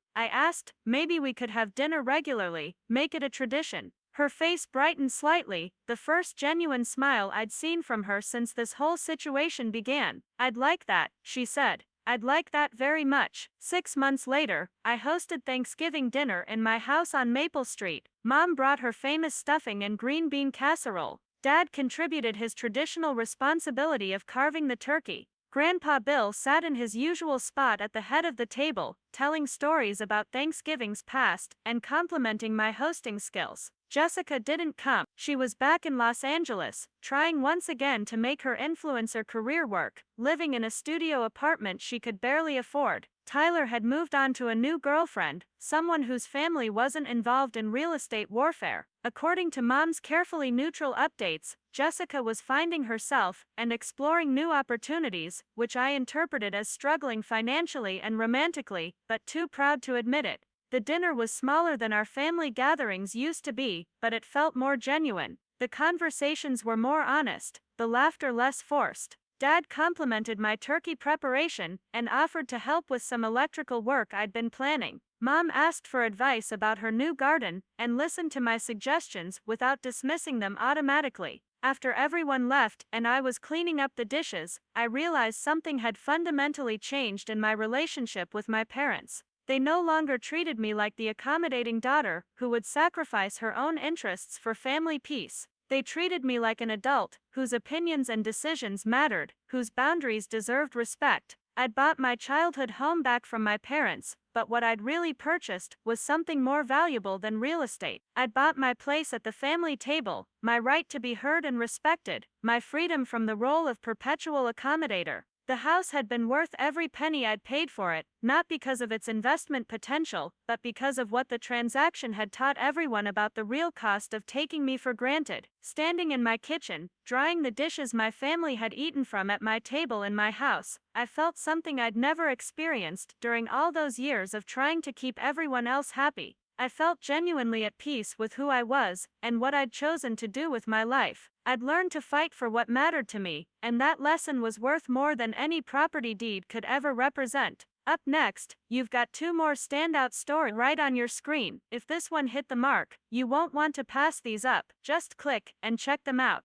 I asked. "Maybe we could have dinner regularly, make it a tradition." Her face brightened slightly, the first genuine smile I'd seen from her since this whole situation began. "I'd like that," she said. "I'd like that very much." 6 months later, I hosted Thanksgiving dinner in my house on Maple Street. Mom brought her famous stuffing and green bean casserole. Dad contributed his traditional responsibility of carving the turkey. Grandpa Bill sat in his usual spot at the head of the table, telling stories about Thanksgivings past and complimenting my hosting skills. Jessica didn't come. She was back in Los Angeles, trying once again to make her influencer career work, living in a studio apartment she could barely afford. Tyler had moved on to a new girlfriend, someone whose family wasn't involved in real estate warfare. According to Mom's carefully neutral updates, Jessica was finding herself and exploring new opportunities, which I interpreted as struggling financially and romantically, but too proud to admit it. The dinner was smaller than our family gatherings used to be, but it felt more genuine. The conversations were more honest, the laughter less forced. Dad complimented my turkey preparation and offered to help with some electrical work I'd been planning. Mom asked for advice about her new garden and listened to my suggestions without dismissing them automatically. After everyone left and I was cleaning up the dishes, I realized something had fundamentally changed in my relationship with my parents. They no longer treated me like the accommodating daughter who would sacrifice her own interests for family peace. They treated me like an adult whose opinions and decisions mattered, whose boundaries deserved respect. I'd bought my childhood home back from my parents, but what I'd really purchased was something more valuable than real estate. I'd bought my place at the family table, my right to be heard and respected, my freedom from the role of perpetual accommodator. The house had been worth every penny I'd paid for it, not because of its investment potential, but because of what the transaction had taught everyone about the real cost of taking me for granted. Standing in my kitchen, drying the dishes my family had eaten from at my table in my house, I felt something I'd never experienced during all those years of trying to keep everyone else happy. I felt genuinely at peace with who I was and what I'd chosen to do with my life. I'd learned to fight for what mattered to me, and that lesson was worth more than any property deed could ever represent. Up next, you've got 2 more standout stories right on your screen. If this one hit the mark, you won't want to pass these up. Just click and check them out.